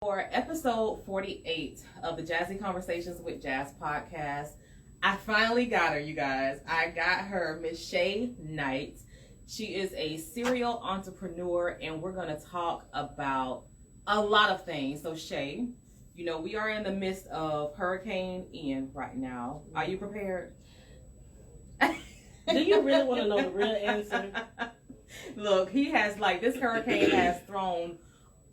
For episode 48 of the Jazzie Conversations with Jazz podcast, I finally got her, you guys. I got her, Miss Shae Knight. She is a serial entrepreneur, and we're going to talk about a lot of things. So, Shae, you know, we are in the midst of Hurricane Ian right now. Are you prepared? Do you really want to know the real answer? Look, this hurricane has thrown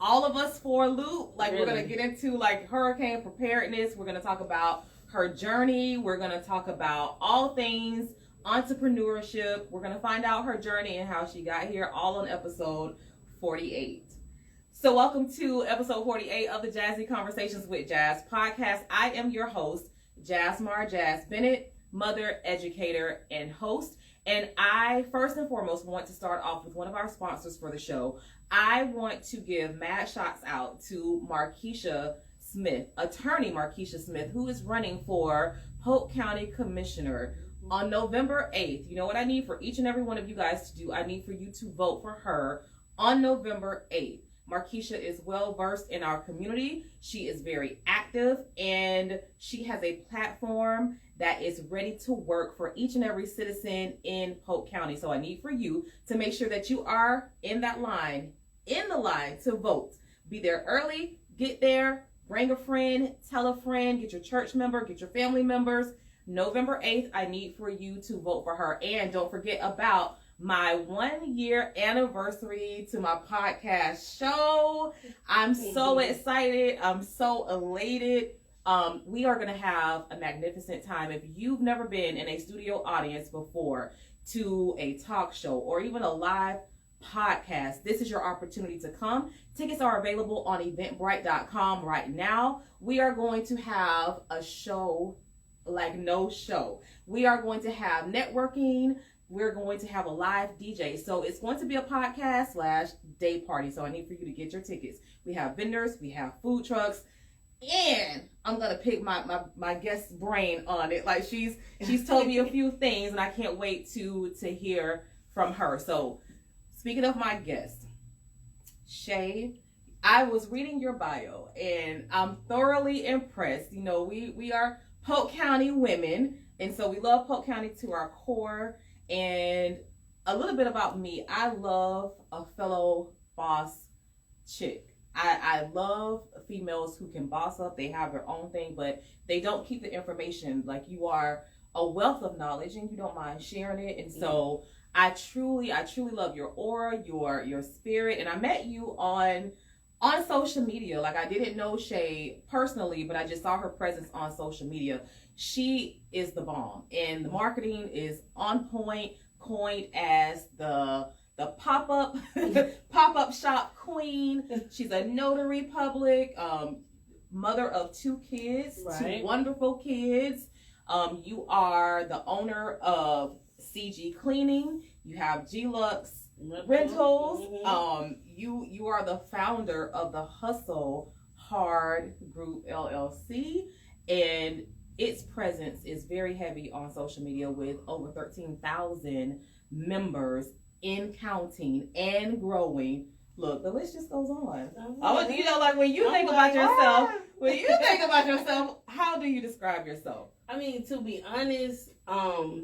all of us for a loop. Like, really? We're going to get into hurricane preparedness. We're going to talk about her journey. We're going to talk about all things entrepreneurship. We're going to find out her journey and how she got here, all on episode 48. So welcome to episode 48 of the Jazzie Conversations with Jazz podcast. I am your host, Jazz Bennett, mother, educator, and host. And I, first and foremost, want to start off with one of our sponsors for the show. I want to give mad shots out to Markeisha Smith, attorney Markeisha Smith, who is running for Polk County Commissioner on November 8th. You know what I need for each and every one of you guys to do? I need for you to vote for her on November 8th. Markeisha is well versed in our community. She is very active, and she has a platform that is ready to work for each and every citizen in Polk County. So I need for you to make sure that you are in the line to vote. Be there early, get there, bring a friend, tell a friend, get your church member, get your family members. November 8th, I need for you to vote for her. And don't forget about my 1 year anniversary to my podcast show. I'm so excited. I'm so elated. We are going to have a magnificent time. If you've never been in a studio audience before to a talk show or even a live podcast, this is your opportunity to come. Tickets are available on eventbrite.com right now. We are going to have a show like no show. We are going to have networking. We're going to have a live DJ. So it's going to be a podcast / day party. So I need for you to get your tickets. We have vendors, we have food trucks, and I'm gonna pick my guest's brain on it. Like she's told me a few things, and I can't wait to hear from her. So speaking of my guest, Shae, I was reading your bio, and I'm thoroughly impressed. You know, we are Polk County women, and so we love Polk County to our core. And a little bit about me, I love a fellow boss chick. I love females who can boss up. They have their own thing, but they don't keep the information. Like, you are a wealth of knowledge, and you don't mind sharing it. And so I truly love your aura, your spirit. And I met you on social media. Like, I didn't know Shae personally, but I just saw her presence on social media. She is the bomb, and the marketing is on point, coined as the pop-up shop queen. She's a notary public, mother of 2 kids, right. 2 wonderful kids. You are the owner of CG Cleaning. You have G-Lux Rentals. Mm-hmm. You are the founder of the Hustle Hard Group LLC, and its presence is very heavy on social media with over 13,000 members in counting and growing. Look, the list just goes on. You know, like when you think about yourself, how do you describe yourself? I mean, to be honest, I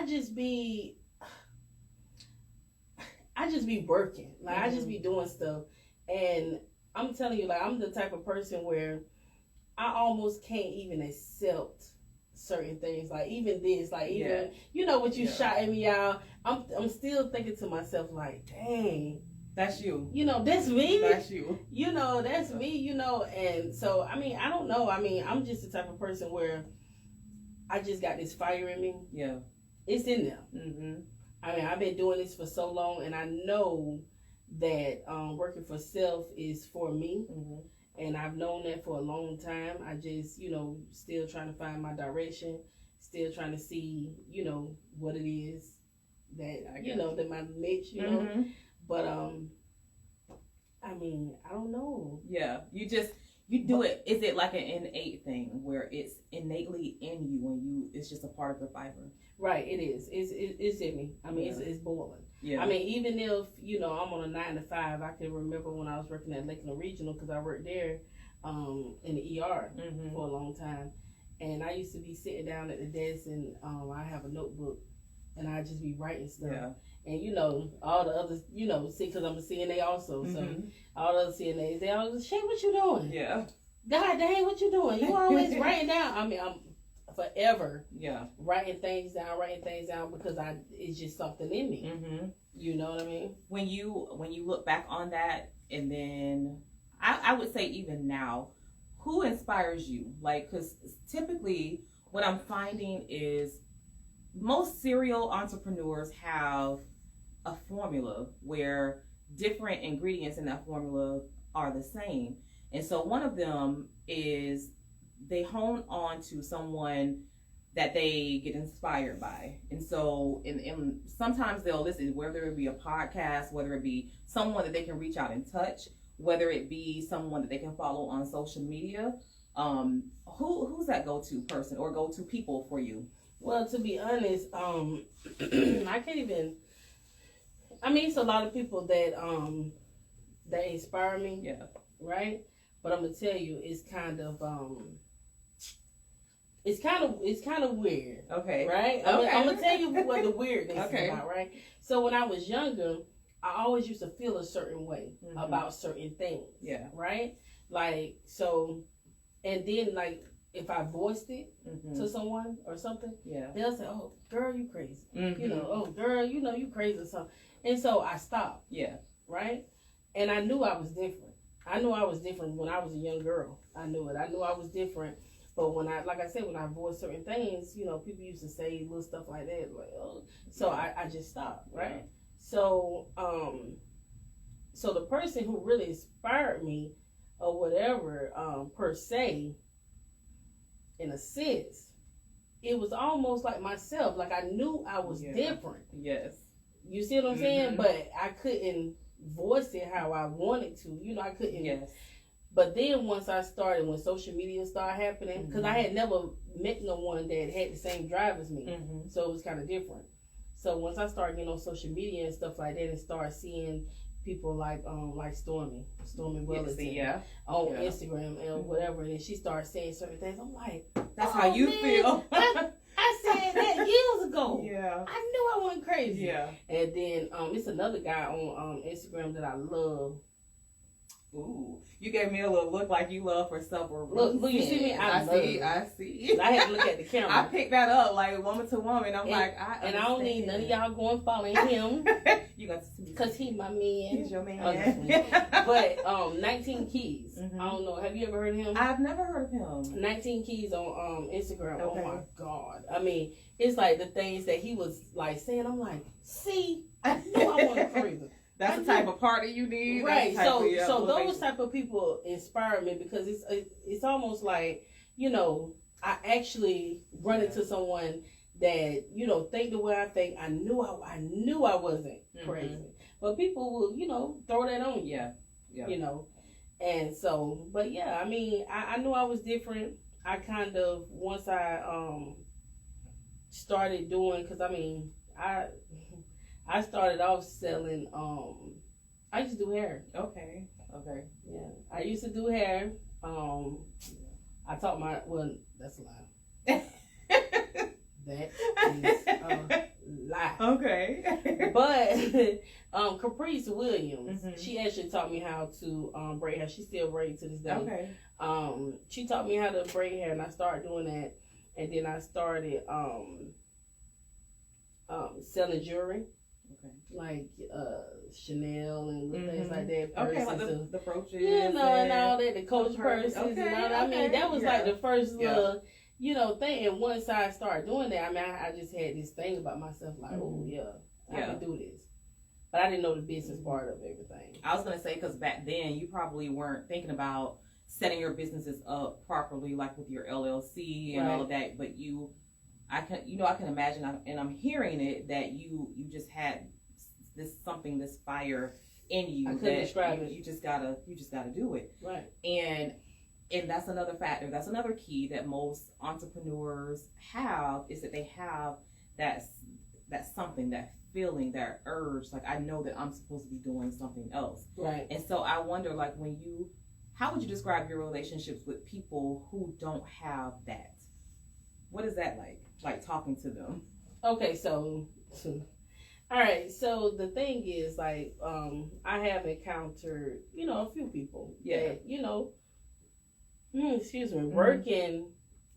just be working. Like, I just be doing stuff. And I'm telling you, like, I'm the type of person where I almost can't even accept certain things. Like, even this, like, even, you know, what you shot at me out, I'm still thinking to myself, like, dang. That's you. You know, that's me. That's you. You know, that's me, you know. And so, I mean, I don't know. I mean, I'm just the type of person where I just got this fire in me. Yeah. It's in there. Mm-hmm. I mean, I've been doing this for so long, and I know that working for self is for me. Mm-hmm. And I've known that for a long time. I just, you know, still trying to find my direction, still trying to see, you know, what it is that, you know, that my niche, you know. But, I mean, I don't know. Yeah, you do it. Is it like an innate thing where it's innately in you and it's just a part of the fiber? Right, it is. It's in me. I mean, it's boiling. Yeah. I mean, even if, you know, I'm on a 9 to 5, I can remember when I was working at Lakeland Regional, because I worked there in the ER for a long time. And I used to be sitting down at the desk, and I have a notebook, and I just be writing stuff. Yeah. And, you know, all the others, you know, see, because I'm a CNA also. So all the other CNAs, they always, Shae, what you doing? Yeah. God dang, what you doing? You always writing down. I mean, I'm forever writing things down because it's just something in me. You know what I mean? When you look back on that, and then I would say even now, who inspires you? Like, because typically what I'm finding is most serial entrepreneurs have a formula where different ingredients in that formula are the same. And so one of them is they hone on to someone that they get inspired by. And so and sometimes they'll listen, whether it be a podcast, whether it be someone that they can reach out and touch, whether it be someone that they can follow on social media. Who's that go-to person or go-to people for you? Well, to be honest, I can't even. I mean, it's a lot of people that inspire me. Yeah. Right. But I'm gonna tell you, it's kind of weird. Okay. Right. Okay. I'm gonna tell you what the weirdness Okay. is about. Right. So when I was younger, I always used to feel a certain way about certain things. Yeah. Right. Like so, and then like, if I voiced it to someone or something, they'll say, "Oh, girl, you crazy." You know, "Oh, girl, you know you crazy or something." And so I stopped. Yeah. Right? And I knew I was different. I knew I was different when I was a young girl. I knew it. I knew I was different. But when I voiced certain things, you know, people used to say little stuff like that, like, "Oh." So I just stopped. Right? Yeah. So, so the person who really inspired me or whatever, per se, in a sense, it was almost like myself. Like I knew I was different. Yes. You see what I'm saying? But I couldn't voice it how I wanted to. You know, I couldn't. Yes. But then once when social media started happening, because I had never met no one that had the same drive as me. So it was kind of different. So once I started getting on social media and stuff like that and started seeing people like Stormy Wellington on Instagram and whatever, and then she started saying certain things. I'm like, that's how you feel. I said that years ago. Yeah, I knew I wasn't crazy. Yeah, and then it's another guy on Instagram that I love. Ooh, you gave me a little look like you love for supper. Look, you see me? I see. I had to look at the camera. I picked that up like woman to woman. I don't need none of y'all going following him. You got to see, because he my man. He's your man. But 19 Keys. I don't know. Have you ever heard of him? I've never heard of him. 19 Keys on Instagram. Okay. Oh my God. I mean, it's like the things that he was like saying. I'm like, see, I knew I wasn't crazy. That's the type of party you need, right? So those type of people inspire me because it's almost like, you know, I actually run into someone that, you know, think the way I think. I knew I wasn't crazy, but people will, you know, throw that on you. Yeah. You know, and so, but yeah, I mean, I knew I was different. I kind of once I started doing, because I mean I started off selling, I used to do hair. Okay. Yeah. I used to do hair. I taught that's a lie. That is a lie. Okay. But, Caprice Williams, she actually taught me how to braid hair. She still braids to this day. Okay. She taught me how to braid hair, and I started doing that. And then I started selling jewelry. Okay. Like Chanel and things like that. Okay, like the brooches. You know, and all that, the Coach purses and all that. I mean, that was like the first little, you know, thing. And once I started doing that, I mean, I just had this thing about myself, like, oh yeah, I can do this. But I didn't know the business part of everything. I was gonna say, because back then you probably weren't thinking about setting your businesses up properly, like with your LLC and all of that. But I can imagine, and I'm hearing it, that you just had this fire in you. I couldn't describe it. You just gotta do it. Right. And that's another factor. That's another key that most entrepreneurs have, is that they have that something, that feeling, that urge, like I know that I'm supposed to be doing something else. Right. And so I wonder, like, how would you describe your relationships with people who don't have that? What is that like talking to them? Okay, so all right, so the thing is, like, I have encountered, a few people that, working,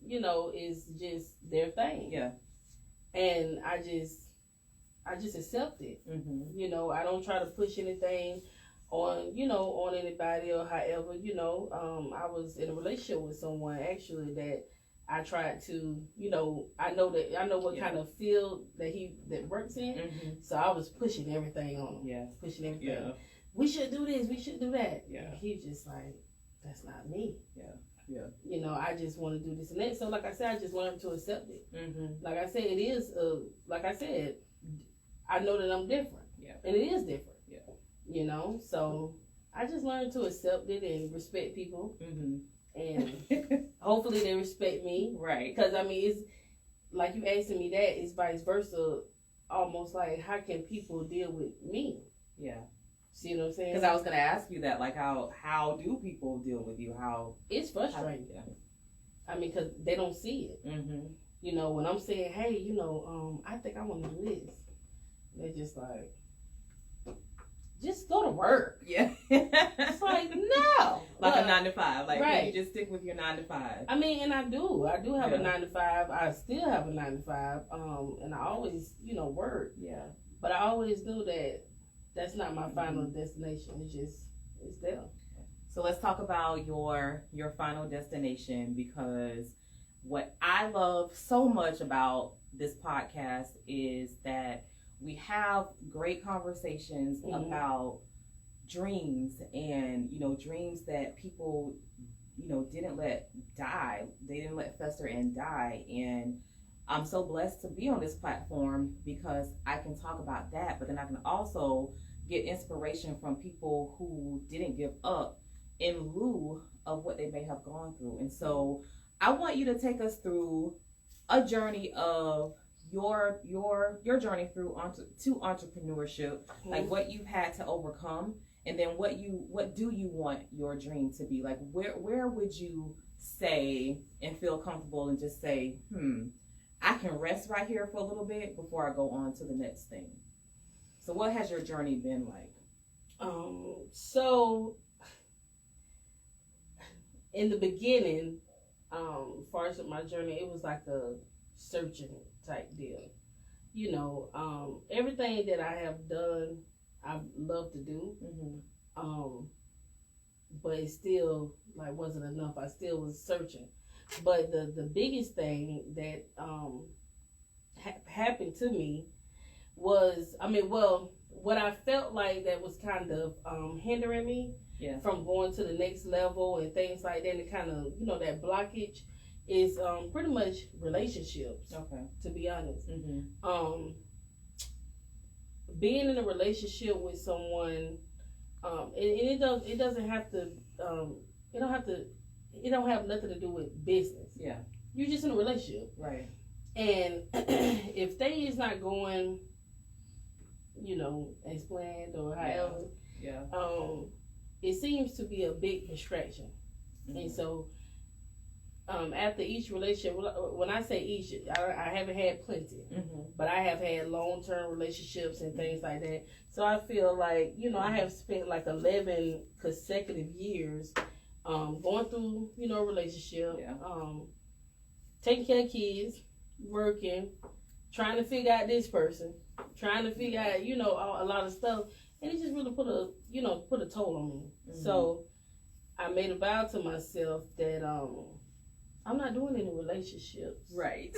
is just their thing. Yeah. And I just accept it. I don't try to push anything on anybody or however, I was in a relationship with someone actually that I tried to, I know what kind of field that works in. So I was pushing everything on him. Yeah. Pushing everything. Yeah. We should do this, we should do that. Yeah. And he's just like, that's not me. Yeah. Yeah. I just want to do this and that. So like I said, I just learned to accept it. Like I said, it is I know that I'm different. Yeah. And it is different. Yeah. So I just learned to accept it and respect people. And hopefully they respect me. Right. Because, it's like you asking me that, it's vice versa. Almost like, how can people deal with me? Yeah. See what I'm saying? Because I was going to ask you that, like, how do people deal with you? It's frustrating. Because they don't see it. When I'm saying, hey, I think I want to do this. They're just like, just go to work. Yeah. It's like, no. Like a 9 to 5. Like, right. You just stick with your 9 to 5. And I do have a 9 to 5. I still have a 9 to 5. And I always, work. Yeah. But I always knew that that's not my final destination. It's there. So let's talk about your final destination, because what I love so much about this podcast is that we have great conversations about dreams and, dreams that people, didn't let die. They didn't let fester and die. And I'm so blessed to be on this platform because I can talk about that, but then I can also get inspiration from people who didn't give up in lieu of what they may have gone through. And so I want you to take us through a journey of your journey to entrepreneurship, like what you've had to overcome, and then what do you want your dream to be? Like where would you say and feel comfortable and just say, I can rest right here for a little bit before I go on to the next thing. So what has your journey been like? So in the beginning, as far as my journey, it was like a searching type deal. Everything that I have done, I love to do. But it still wasn't enough. I still was searching. But the biggest thing that happened to me was, what I felt like that was kind of hindering me from going to the next level and things like that, and kind of, that blockage is pretty much relationships. Okay. To be honest. Being in a relationship with someone, it doesn't have to, it don't have nothing to do with business. Yeah. You're just in a relationship. Right. And if things is not going, as planned or however, it seems to be a big distraction. And so, after each relationship, when I say each, I haven't had plenty, but I have had long-term relationships and things like that. So I feel like, I have spent like 11 consecutive years going through, a relationship, taking care of kids, working, trying to figure out this person, trying to figure out, a lot of stuff. And it just really put a toll on me. So I made a vow to myself that I'm not doing any relationships. Right.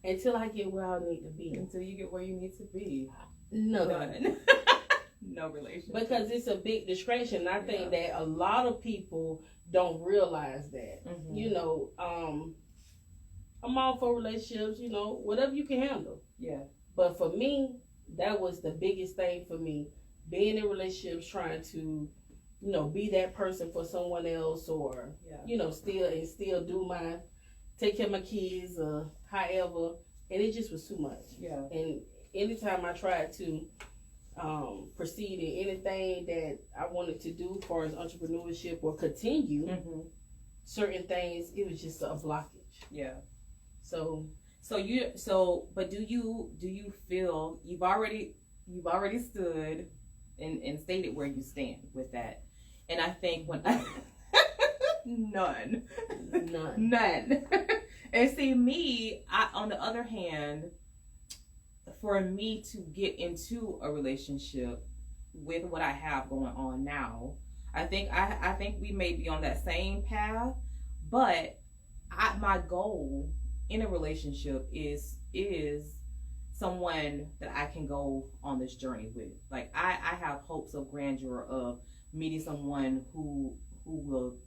Until I get where I need to be. Until you get where you need to be. None. No relationship. Because it's a big distraction. I think that a lot of people don't realize that. I'm all for relationships, whatever you can handle. Yeah. But for me, that was the biggest thing for me. Being in relationships, trying to, be that person for someone else, or, still take care of my kids, or however. And it just was too much. Yeah. And anytime I tried to proceed in anything that I wanted to do as far as entrepreneurship or continue certain things, it was just a blockage. Yeah. But do you feel you've already stood and stated where you stand with that? And I think when none. And see me, on the other hand, for me to get into a relationship with what I have going on now, I think we may be on that same path, but my goal in a relationship is someone that I can go on this journey with. Like I have hopes of grandeur of meeting someone who will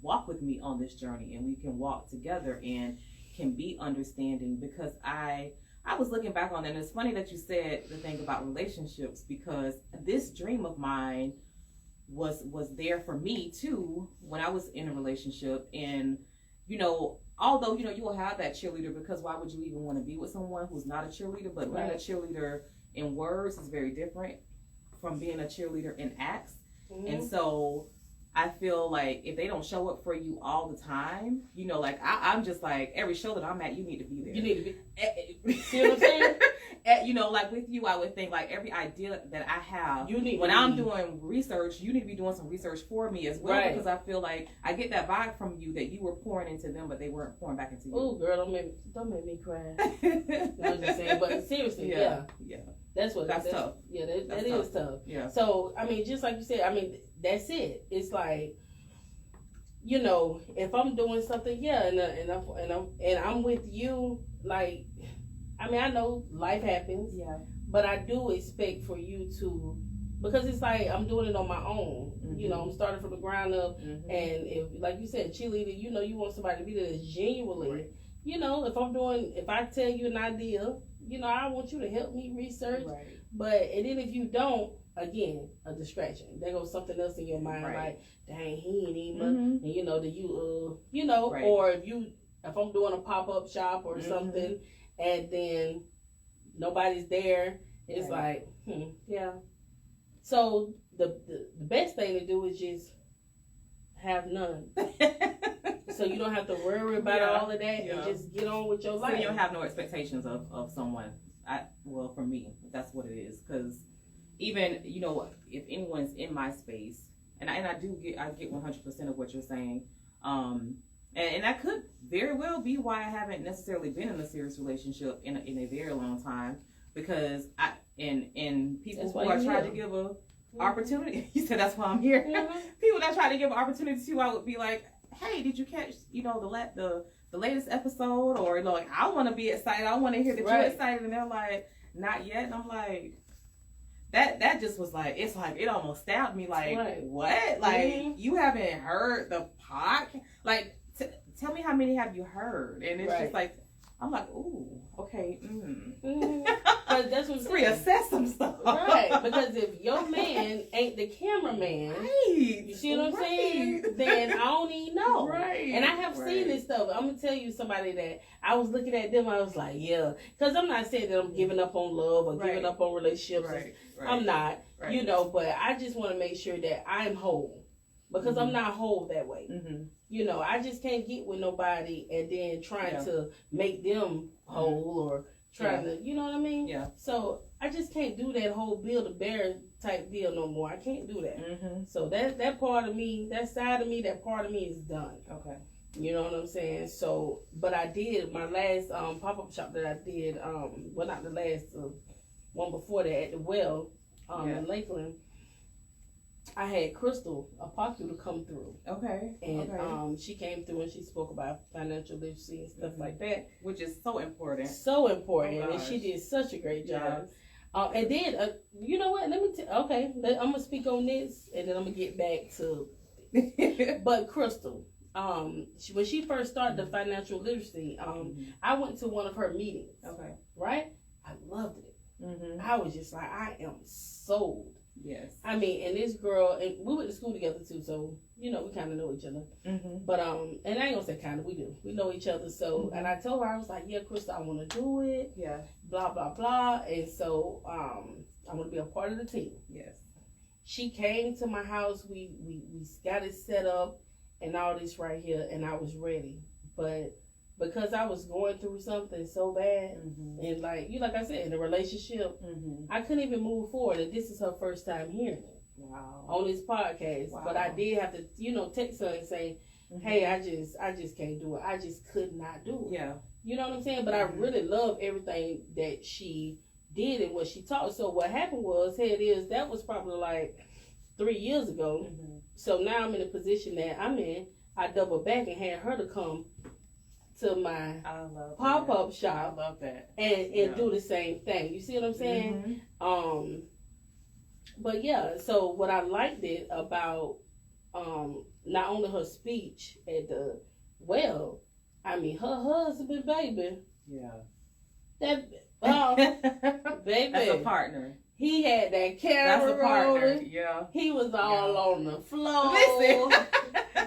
walk with me on this journey, and we can walk together and can be understanding, because I was looking back on it, and it's funny that you said the thing about relationships, because this dream of mine was there for me too when I was in a relationship. And although you will have that cheerleader, because why would you even want to be with someone who's not a cheerleader? But being a cheerleader in words is very different from being a cheerleader in acts. And so I feel like if they don't show up for you all the time, like I'm just like, every show that I'm at, you need to be there. You need to be. See what I'm saying? Like with you, I would think like every idea that I have, when I'm doing research, you need to be doing some research for me as well, because I feel like I get that vibe from you that you were pouring into them, but they weren't pouring back into you. Oh, girl, don't make me cry. I'm just saying, but seriously, yeah. That's tough. Yeah, that is tough. Yeah. So I mean, just like you said, I mean, that's it. It's like, if I'm doing something, and I'm with you, like, I mean, I know life happens, but I do expect for you to, because it's like I'm doing it on my own. I'm starting from the ground up, and if, like you said, cheerleader, you want somebody to be there that's genuinely, if I tell you an idea, I want you to help me research, but and then if you don't, again, a distraction. There goes something else in your mind, like, dang, he ain't even, and or if I'm doing a pop-up shop or something, and then nobody's there, it's like, So the best thing to do is just have none. So you don't have to worry about all of that, and just get on with your life. So you don't have no expectations of someone. For me, that's what it is, because even if anyone's in my space, and I get 100% of what you're saying, and that could very well be why I haven't necessarily been in a serious relationship in a very long time, because people who are trying to give a opportunity. You said that's why I'm here. People that try to give an opportunity to, I would be like, hey, did you catch the latest episode? Or like, I want to be excited. I want to hear that you're excited, and they're like, not yet. And I'm like, that just was like, it's like it almost stabbed me. Like, what? Like, you haven't heard the podcast? Like, tell me how many have you heard? And it's just like, I'm like, ooh, okay. But that's what reassess some stuff. Right. Because if your man ain't the cameraman, you see what I'm saying? Then I don't even know. Right. And I have seen this stuff. I'm going to tell you somebody that I was looking at them, I was like, because I'm not saying that I'm giving up on love or giving up on relationships. I'm not, but I just want to make sure that I'm whole. Because I'm not whole that way. I just can't get with nobody and then trying to make them whole or trying to, you know what I mean? Yeah. So I just can't do that whole build a bear type deal no more. I can't do that. So that part of me, that side of me, that part of me is done. Okay. You know what I'm saying? So, but I did my last pop-up shop that I did, well, not the last, one before that at the well in Lakeland. I had Crystal Apoku to come through. Okay. And she came through and she spoke about financial literacy and stuff like that. Which is so important. So important. And she did such a great job. And then, you know what? Let me I'm going to speak on this and then I'm going to get back to but Crystal, when she first started the financial literacy, I went to one of her meetings. Okay. Right? I loved it. I was just like, I am sold. Yes. I mean, and this girl, and we went to school together too, so, we kind of know each other. But, and I ain't gonna say kind of, we do. We know each other, so, and I told her, I was like, yeah, Krista, I want to do it. Yeah. blah, blah, blah. And so I want to be a part of the team. Yes. She came to my house. We got it set up and all this right here, and I was ready. But because I was going through something so bad, and like I said, in a relationship, I couldn't even move forward. And this is her first time hearing it. Wow. On this podcast. Wow. But I did have to, text her and say, hey, I just can't do it. I just could not do it. Yeah. You know what I'm saying? But I really love everything that she did and what she taught. So what happened was, that was probably like 3 years ago. So now I'm in a position that I'm in. I double back and had her to come to my pop-up shop. I love that. And do the same thing. You see what I'm saying? But yeah, so what I liked it about not only her speech at the her husband, baby. Yeah. That baby. That's a partner. He had that camera. That's a partner. Rolling. Yeah. He was all on the floor. Listen.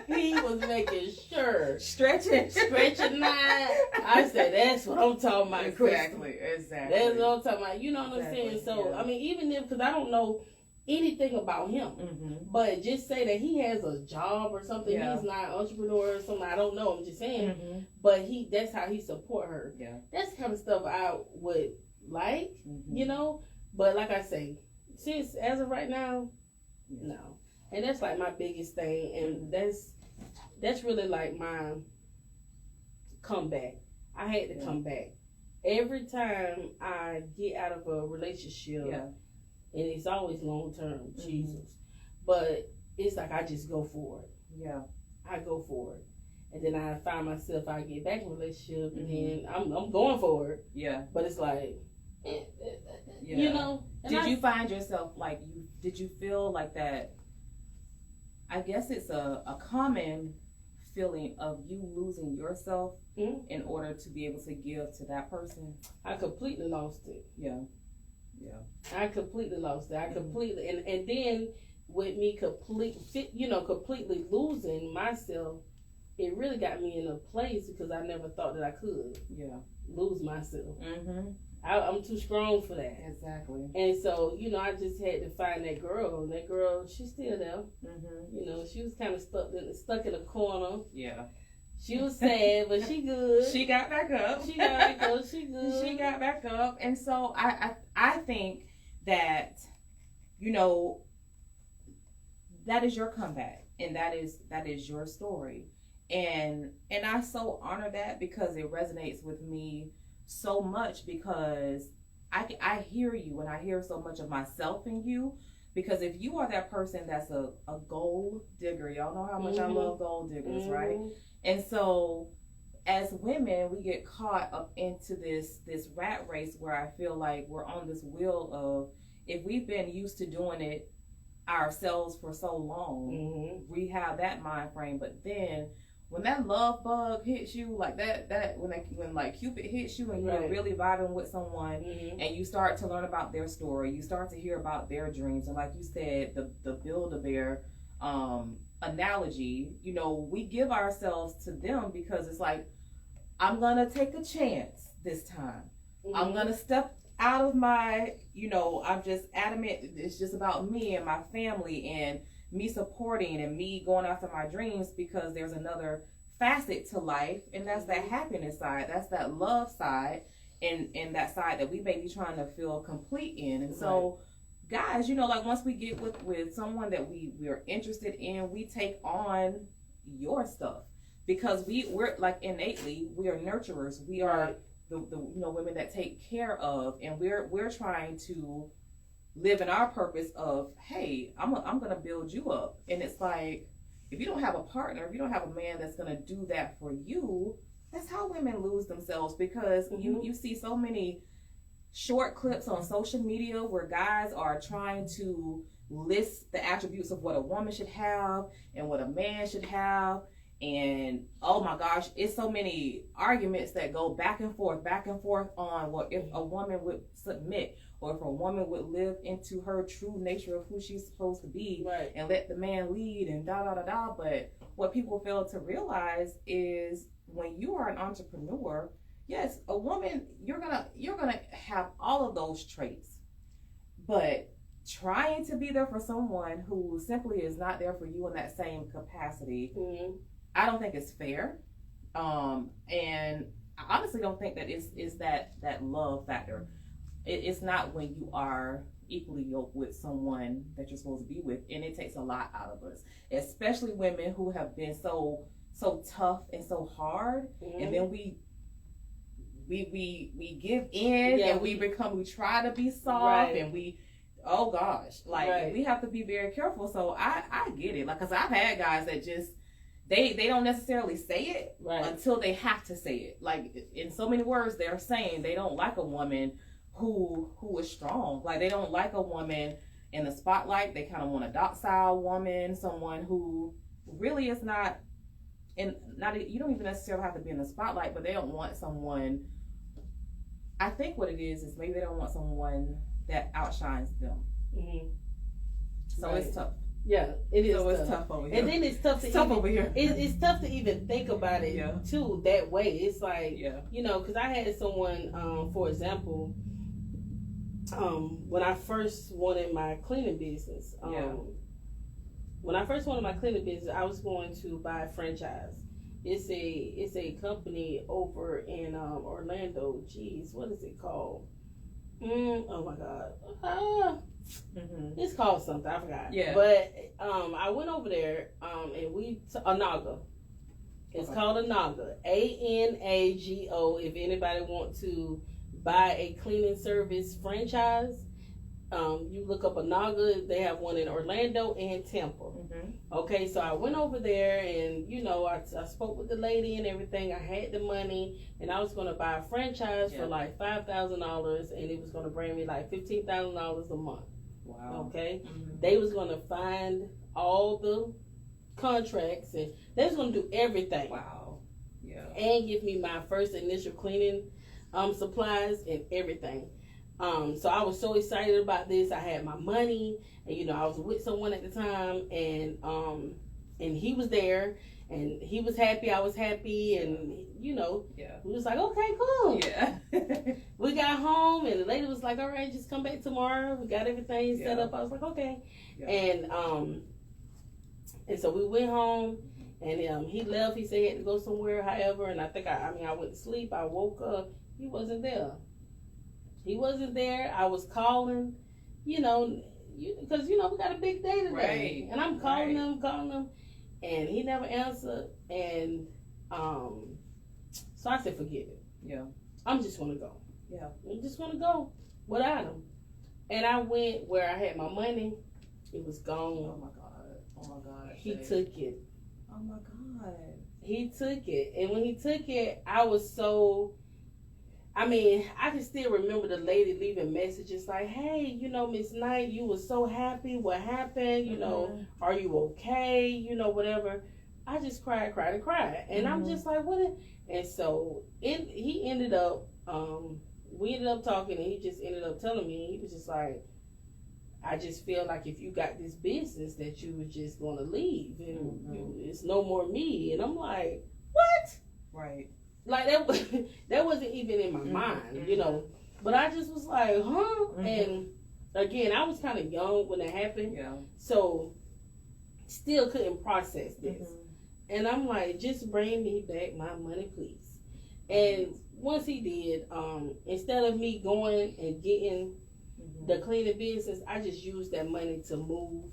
He was making sure. Stretching that. I said, that's what I'm talking about. Exactly. That's what I'm talking about. You know what I'm saying? So, yeah. I mean, even if, because I don't know anything about him, but just say that he has a job or something. Yeah. He's not an entrepreneur or something. I don't know. I'm just saying. But that's how he support her. Yeah. That's the kind of stuff I would like, But like I say, since as of right now, no. And that's like my biggest thing, and that's really like my comeback. I had to come back. Every time I get out of a relationship, and it's always long term, Jesus. But it's like I just go for it. Yeah. I go for it. And then I find myself, I get back in a relationship, and then I'm going for it. Yeah. But it's like, you know. Did you find yourself like did you feel like that? I guess it's a common feeling of you losing yourself in order to be able to give to that person. I completely lost it. Yeah. I completely lost it. I completely and then with me completely losing myself, it really got me in a place because I never thought that I could lose myself. I'm too strong for that. Exactly. And so, I just had to find that girl. And that girl, she's still there. She was kind of stuck in a corner. Yeah. She was sad, but she good. She got back up. She good. She got back up. And so I think that, that is your comeback. And that is your story. And I so honor that because it resonates with me so much because I hear you and I hear so much of myself in you because if you are that person that's a gold digger, y'all know how much I love gold diggers, right? And so as women, we get caught up into this rat race where I feel like we're on this wheel of if we've been used to doing it ourselves for so long, we have that mind frame, but then when that love bug hits you like that when like Cupid hits you and you're really vibing with someone and you start to learn about their story, you start to hear about their dreams, and like you said, the Build-A-Bear analogy, we give ourselves to them because it's like, I'm gonna take a chance this time. I'm gonna step out of my, I'm just adamant. It's just about me and my family and me supporting and me going after my dreams because there's another facet to life, and that's that happiness side, that's that love side, and that side that we may be trying to feel complete in. And so guys, like once we get with someone that we're interested in, we take on your stuff because we're like innately we are nurturers. We are the women that take care of, and we're trying to live in our purpose of, hey, I'm gonna build you up. And it's like, if you don't have a partner, if you don't have a man that's gonna do that for you, that's how women lose themselves because you see so many short clips on social media where guys are trying to list the attributes of what a woman should have and what a man should have. And oh my gosh, it's so many arguments that go back and forth on what if a woman would submit or if a woman would live into her true nature of who she's supposed to be and let the man lead and But what people fail to realize is when you are an entrepreneur, yes, a woman, you're gonna have all of those traits, but trying to be there for someone who simply is not there for you in that same capacity, I don't think it's fair. And I honestly don't think that is that love factor. It's not when you are equally yoked with someone that you're supposed to be with, and it takes a lot out of us, especially women who have been so tough and so hard, and then we give in, and we try to be soft, and we, oh gosh, like we have to be very careful. So I get it, like, because I've had guys that just they don't necessarily say it until they have to say it. Like, in so many words, they're saying they don't like a woman who is strong. Like, they don't like a woman in the spotlight. They kind of want a docile woman, someone who really is not, and you don't even necessarily have to be in the spotlight, but they don't want someone. I think what it is maybe they don't want someone that outshines them. So it's tough. Yeah, it is. So it's tough over here. And then it's tough to over here. It's tough to even think about it too that way. It's like, you know, because I had someone, for example, when I first wanted my cleaning business, when I first wanted my cleaning business, I was going to buy a franchise. It's a company over in Orlando. Jeez, what is it called? Oh my God. It's called something, I forgot. Yeah. But I went over there and Anago. It's called Anago. ANAGO. If anybody want to buy a cleaning service franchise, you look up Anaga. They have one in Orlando and Tampa. Okay, so I went over there, and you know, I spoke with the lady and everything. I had the money, and I was going to buy a franchise for like $5,000, and it was going to bring me like $15,000 a month. Wow. Okay, they was going to find all the contracts, and they was going to do everything. Wow. Yeah. And give me my first initial cleaning supplies and everything. So I was so excited about this. I had my money, and you know, I was with someone at the time, and he was there, and he was happy, I was happy, and you know, we was like, okay, cool. Yeah. We got home, and the lady was like, all right, just come back tomorrow. We got everything set up. I was like, okay. And so we went home, and he left. He said he had to go somewhere, however, and I think I went to sleep. I woke up. He wasn't there. He wasn't there. I was calling, you know, because, you know, we got a big day today. Right. And I'm calling him, and he never answered. And so I said, forget it. Yeah. I'm just going to go. Yeah. I'm just going to go without him. And I went where I had my money. It was gone. Oh, my God. Oh, my God. He took it. Oh, my God. He took it. And when he took it, I was so... I mean, I can still remember the lady leaving messages like, hey, you know, Miss Knight, you were so happy. What happened? You know, are you okay? You know, whatever. I just cried. And I'm just like, what? And so he ended up, we ended up talking, and he just ended up telling me, he was just like, I just feel like if you got this business that you were just going to leave, and it's no more me. And I'm like, what? Right. Like, that wasn't even in my mind, you know. But I just was like, huh? And again, I was kind of young when it happened. Yeah. So still couldn't process this. And I'm like, just bring me back my money, please. And once he did, instead of me going and getting the cleaning business, I just used that money to move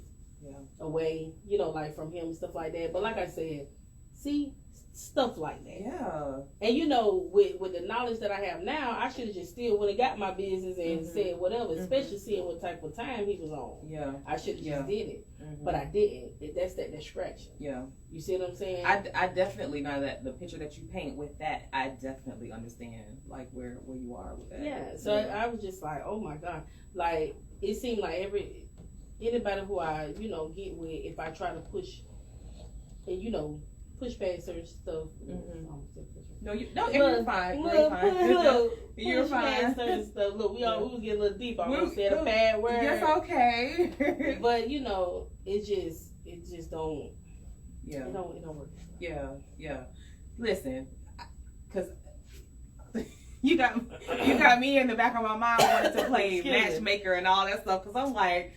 away, you know, like from him and stuff like that. But like I said, see, stuff like that. Yeah. And you know, with the knowledge that I have now, I should have just still went and got my business and said whatever, especially seeing what type of time he was on. Yeah. I should have just did it. But I didn't. That's that distraction. Yeah. You see what I'm saying? I definitely, now that the picture that you paint with that, I definitely understand like where you are with that. Yeah. So I was just like, oh my God. Like, it seemed like anybody who I, you know, get with, if I try to push and, you know, push past certain stuff. You're fine. You're fine. Certain stuff. Look, we was getting a little deep. I almost said a bad word. That's okay. But you know, it just don't. Yeah. It don't work. Yeah. Listen, because you got me in the back of my mind wanting to play matchmaker and all that stuff, because I'm like,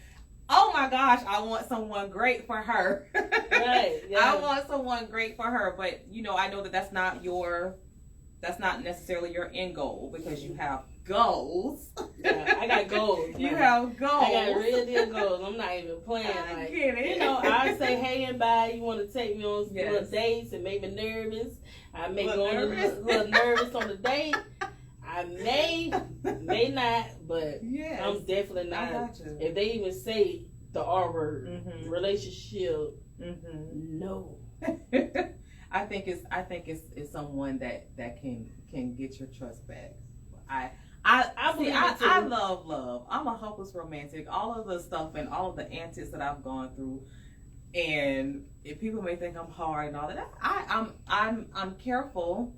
oh my gosh, I want someone great for her. Right. Yeah. I want someone great for her, but I know that that's not necessarily your end goal, because you have goals. Yeah, I got goals. You have goals. I got real deal goals. I'm not even playing. I get it. I say hey and bye. You want to take me on little dates and make me nervous. I may go on a little nervous on the date. I may not, but I'm definitely not. If they even say the R word, relationship, no. I think it's someone that can get your trust back. I love love. I'm a hopeless romantic. All of the stuff and all of the antics that I've gone through, and if people may think I'm hard and all that, I'm careful.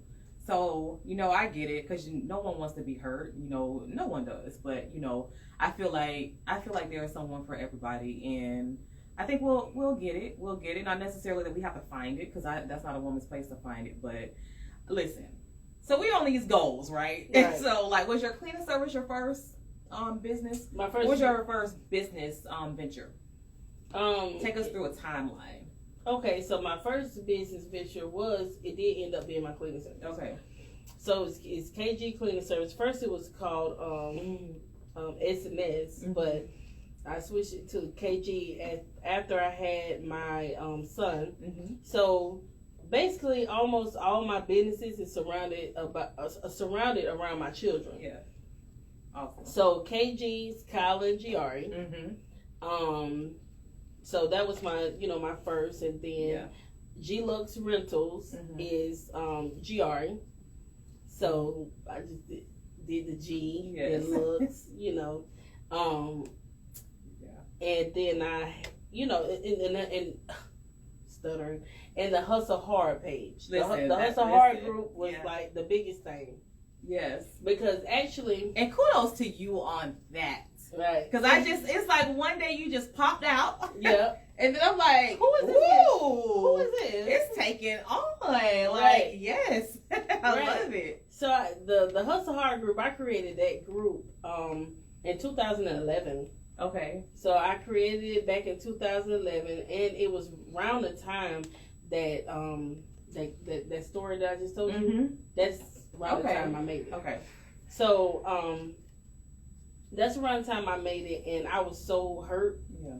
So I get it, because no one wants to be hurt. No one does. But I feel like there is someone for everybody, and I think we'll get it. We'll get it. Not necessarily that we have to find it, because that's not a woman's place to find it. But listen. So we on these goals, right? And so, was your cleaning service your first business? My first. What was your first business venture? Take us through a timeline. Okay, so my first business venture it did end up being my cleaning service. Okay. So it's KG Cleaning Service. First it was called S&S, but I switched it to KG after I had my son. So basically, almost all my businesses is surrounded around my children. Yeah. Awesome. So KG's Kyle and Giari. So that was my my first, and then G-Lux Rentals is Giari. So I just did the G and Lux, and then I and stuttering. And the Hustle Hard page. The Hustle Hard group was like the biggest thing. Yes. Because actually... And kudos to you on that. Right. Because it's like one day you just popped out. Yeah. And then I'm like, who is this? It's taking on. Right. Yes. I love it. So the Hustle Hard group, I created that group in 2011. Okay. So I created it back in 2011, and it was around the time that that story that I just told you. That's around the time I made it. Okay. So that's around the time I made it, and I was so hurt. Yeah.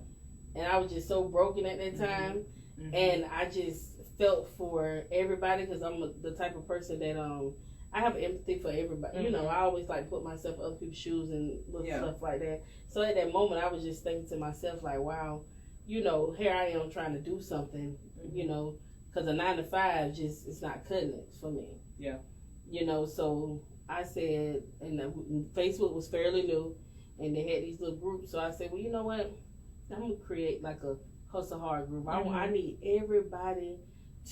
And I was just so broken at that time, and I just felt for everybody, because I'm the type of person that I have empathy for everybody. I always like put myself in other people's shoes and stuff like that. So at that moment, I was just thinking to myself, like, wow, here I am trying to do something, because a 9 to 5 it's not cutting it for me. Yeah. So I said, and Facebook was fairly new, and they had these little groups. So I said, well, you know what? I'm gonna create like a Hustle Hard group. I need everybody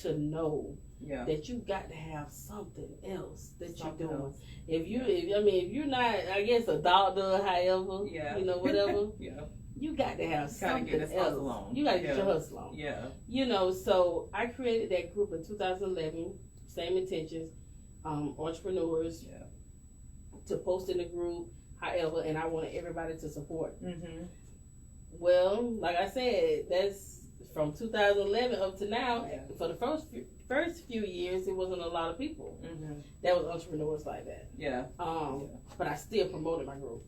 to know that you got to have something else that you're doing. If you're not, I guess, a doctor, however, whatever. You got to have something else. You got to get your hustle on. Yeah. So I created that group in 2011. Same intentions, entrepreneurs to post in the group. However, and I wanted everybody to support. Well, like I said, that's from 2011 up to now. For the first few years, it wasn't a lot of people that was entrepreneurs like that. Yeah. But I still promoted my group.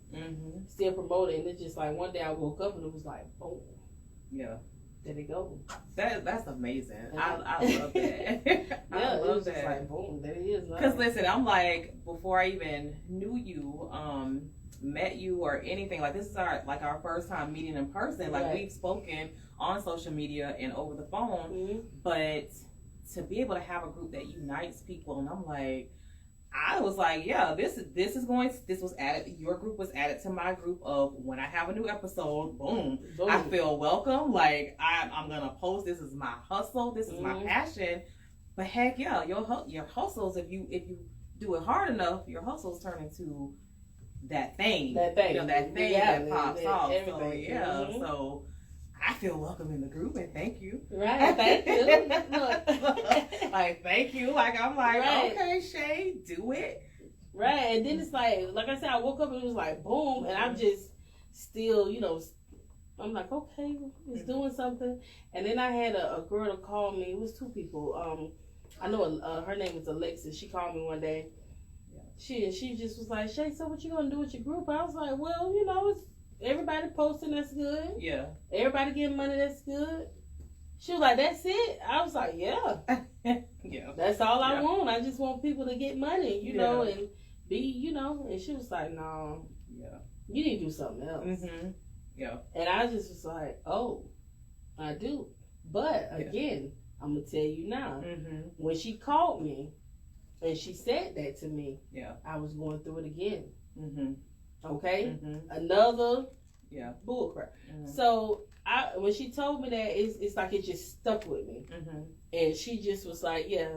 Still promoted, and it's just like one day I woke up and it was like, boom. Yeah. There it go. That's amazing. I love that. I love that. Just like, boom, there it is. Because listen, I'm like, before I even knew you, met you or anything, like this is our first time meeting in person. Like we've spoken on social media and over the phone, but to be able to have a group that unites people, and I'm like, I was like, yeah, this was added. Your group was added to my group of when I have a new episode. Boom. I feel welcome. Like I'm gonna post. This is my hustle. This is my passion. But heck yeah, your hustles. If you do it hard enough, your hustles turn into that thing. That pops off. Everything. So so I feel welcome in the group, and thank you. Right, thank you. Like, thank you. Like, I'm like, okay, Shae, do it. Right, and then it's like I said, I woke up and it was like boom, and I'm just still, I'm like, okay, it's doing something. And then I had a girl to call me. It was two people. I know her name was Alexis. She called me one day. She just was like, Shae, so what you gonna do with your group? I was like, well, it's everybody posting, that's good. Yeah. Everybody getting money, that's good. She was like, that's it? I was like, yeah. Yeah. That's all I want. I just want people to get money, you know, and be, and she was like, no. Yeah. You need to do something else. Mm-hmm. Yeah. And I just was like, oh, I do. But again, I'm going to tell you now, when she called me and she said that to me, I was going through it again. Mm-hmm. Okay? Mm-hmm. Another bullcrap. Mm-hmm. So when she told me that, it's like it just stuck with me. Mm-hmm. And she just was like, yeah,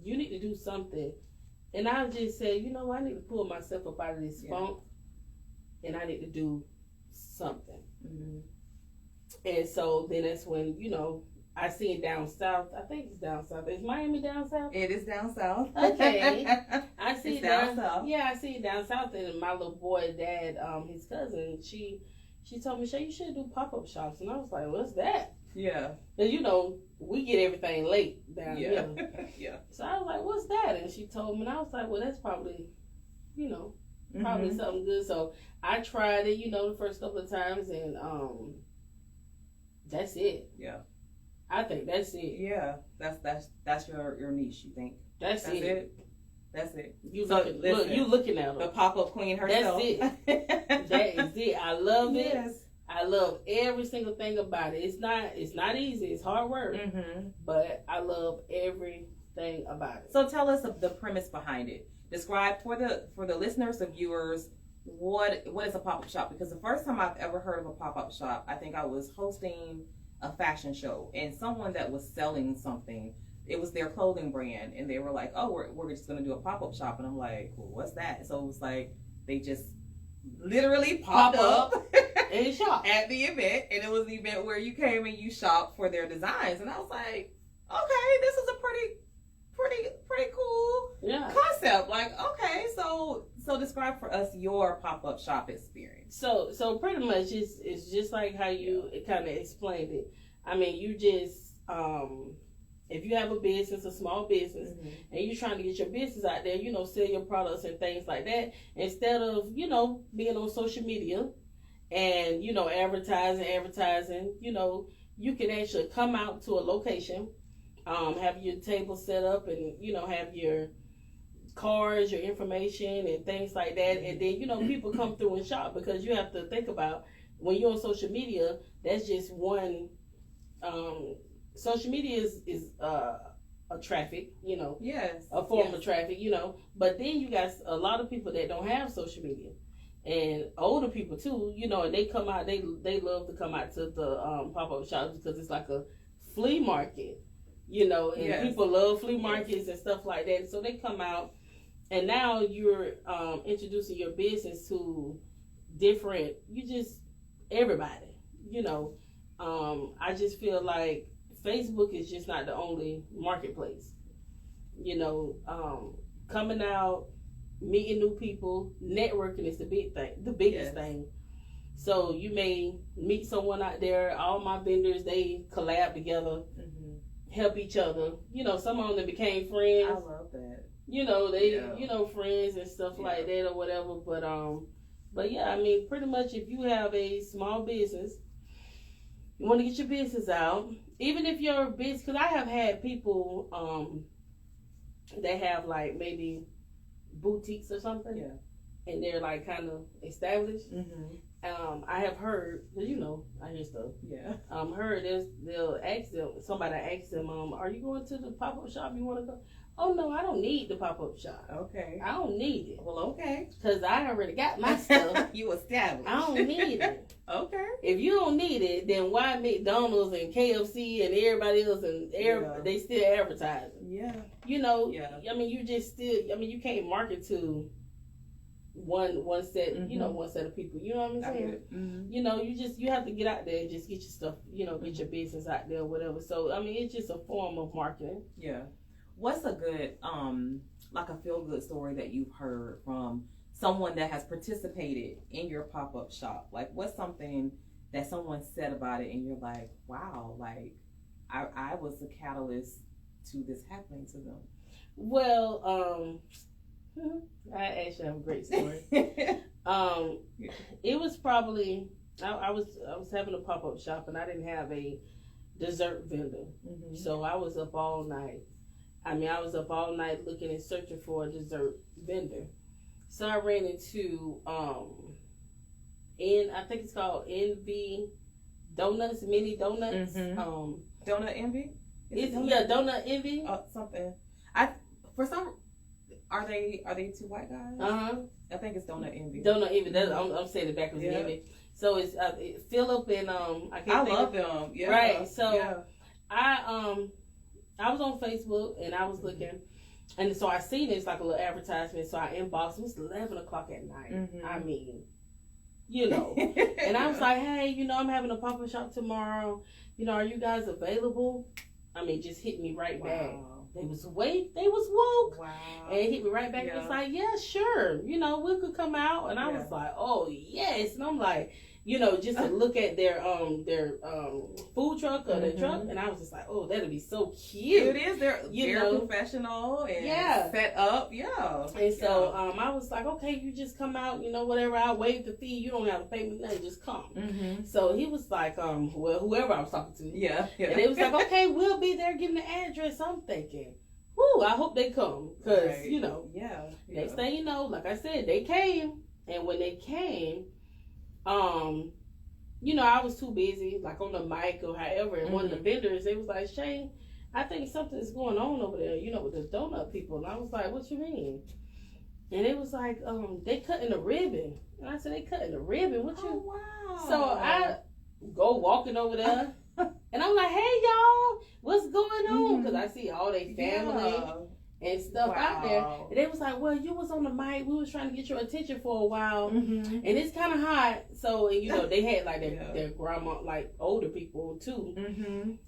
you need to do something. And I just said, I need to pull myself up out of this funk. And I need to do something. Mm-hmm. And so then that's when, I see it down south. I think it's down south. Is Miami down south? It is down south. Okay. I see it's it down south. Yeah, I see it down south. And my little boy dad, his cousin, she told me, Shae, you should do pop-up shops. And I was like, what's that? Yeah. Because, we get everything late down here. Yeah. So I was like, what's that? And she told me, and I was like, well, that's probably, probably something good. So I tried it, the first couple of times, and that's it. Yeah. I think that's it. Yeah. That's your niche, you think? That's it. That's it. You looking at her. The pop-up queen herself. That's it. That is it. I love it. I love every single thing about it. It's not easy. It's hard work. Mm-hmm. But I love everything about it. So tell us the premise behind it. Describe for the listeners, the viewers, what is a pop-up shop? Because the first time I've ever heard of a pop-up shop, I think I was hosting a fashion show, and someone that was selling something, it was their clothing brand, and they were like, oh, we're just going to do a pop-up shop. And I'm like, well, what's that? So it was like they just literally popped up and shop at the event, and it was an event where you came and you shopped for their designs. And I was like, okay, this is a pretty cool concept. Like, okay, so describe for us your pop-up shop experience. So pretty much it's just like how you kind of explained it. I mean, you just if you have a business, a small business, and you're trying to get your business out there, sell your products and things like that, instead of, being on social media and, advertising, you can actually come out to a location, have your table set up and, have your cards, your information and things like that. And then, people come through and shop, because you have to think about when you're on social media, that's just one, social media is a traffic, a form of traffic, but then you got a lot of people that don't have social media, and older people too, and they come out, they love to come out to the pop-up shops because it's like a flea market, and people love flea markets and stuff like that. So they come out, and now you're introducing your business to different, everybody, I just feel like Facebook is just not the only marketplace. Coming out, meeting new people, networking is the biggest thing. So you may meet someone out there. All my vendors, they collab together, help each other. Some of them became friends. I love that. They, friends and stuff like that or whatever. But yeah, I mean, pretty much if you have a small business, you want to get your business out. Even if your business, because I have had people that have like maybe boutiques or something, and they're like kind of established. I have heard, I hear stuff. Heard they'll ask them, somebody asks them, are you going to the pop-up shop? You want to go? Oh no, I don't need the pop-up shop. Okay. I don't need it. Well, okay. Because I already got my stuff. You established. I don't need it. Okay. If you don't need it, then why McDonald's and KFC and everybody else and they still advertising? Yeah. I mean, you just still, you can't market to one set, one set of people. You know what I'm saying? You have to get out there and just get your stuff, get your business out there or whatever. So, I mean, it's just a form of marketing. Yeah. What's a good like a feel good story that you've heard from someone that has participated in your pop-up shop? Like, what's something that someone said about it and you're like, wow, like I was the catalyst to this happening to them? Well, I actually have a great story. It was probably I was having a pop-up shop and I didn't have a dessert vendor, so I was up all night. I was up all night looking and searching for a dessert vendor. So I ran into I think it's called NV Donuts, Mini Donuts. Donut Envy? Donut Envy. Something. Are they two white guys? I think it's Donut Envy. Donut Envy. I'm saying it backwards. Envy. So it's Philip and I love them. Yeah. Right. So I was on Facebook and I was looking, and so I seen it's like a little advertisement. So I inboxed. It was 11 o'clock at night. And I was like, hey, I'm having a pop-up shop tomorrow. Are you guys available? Just hit me right back. They was woke. Wow. And hit me right back and was like, yeah, sure. We could come out. And I was like, oh yes. And I'm like, just to look at their food truck or their truck, and I was just like, oh, that'd be so cute. It is. They're professional and set up. Yeah. And so I was like, okay, you just come out, whatever. I'll waive the fee. You don't have to pay me nothing. Just come. So he was like, whoever I was talking to. Yeah. And they was like, okay, we'll be there. Give them the address. I'm thinking, whoo, I hope they come, because next thing you know, like I said, they came, and when they came, I was too busy, like on the mic or however, and one of the vendors, they was like, Shae, I think something's going on over there, with the donut people. And I was like, what you mean? And it was like, they cutting the ribbon. And I said, they cutting the ribbon? What you? Oh, wow. So I go walking over there, and I'm like, hey, y'all, what's going on? Because I see all their family and stuff out there. And they was like, well, you was on the mic. We was trying to get your attention for a while. And it's kind of hot. So, they had like their grandma, like older people too.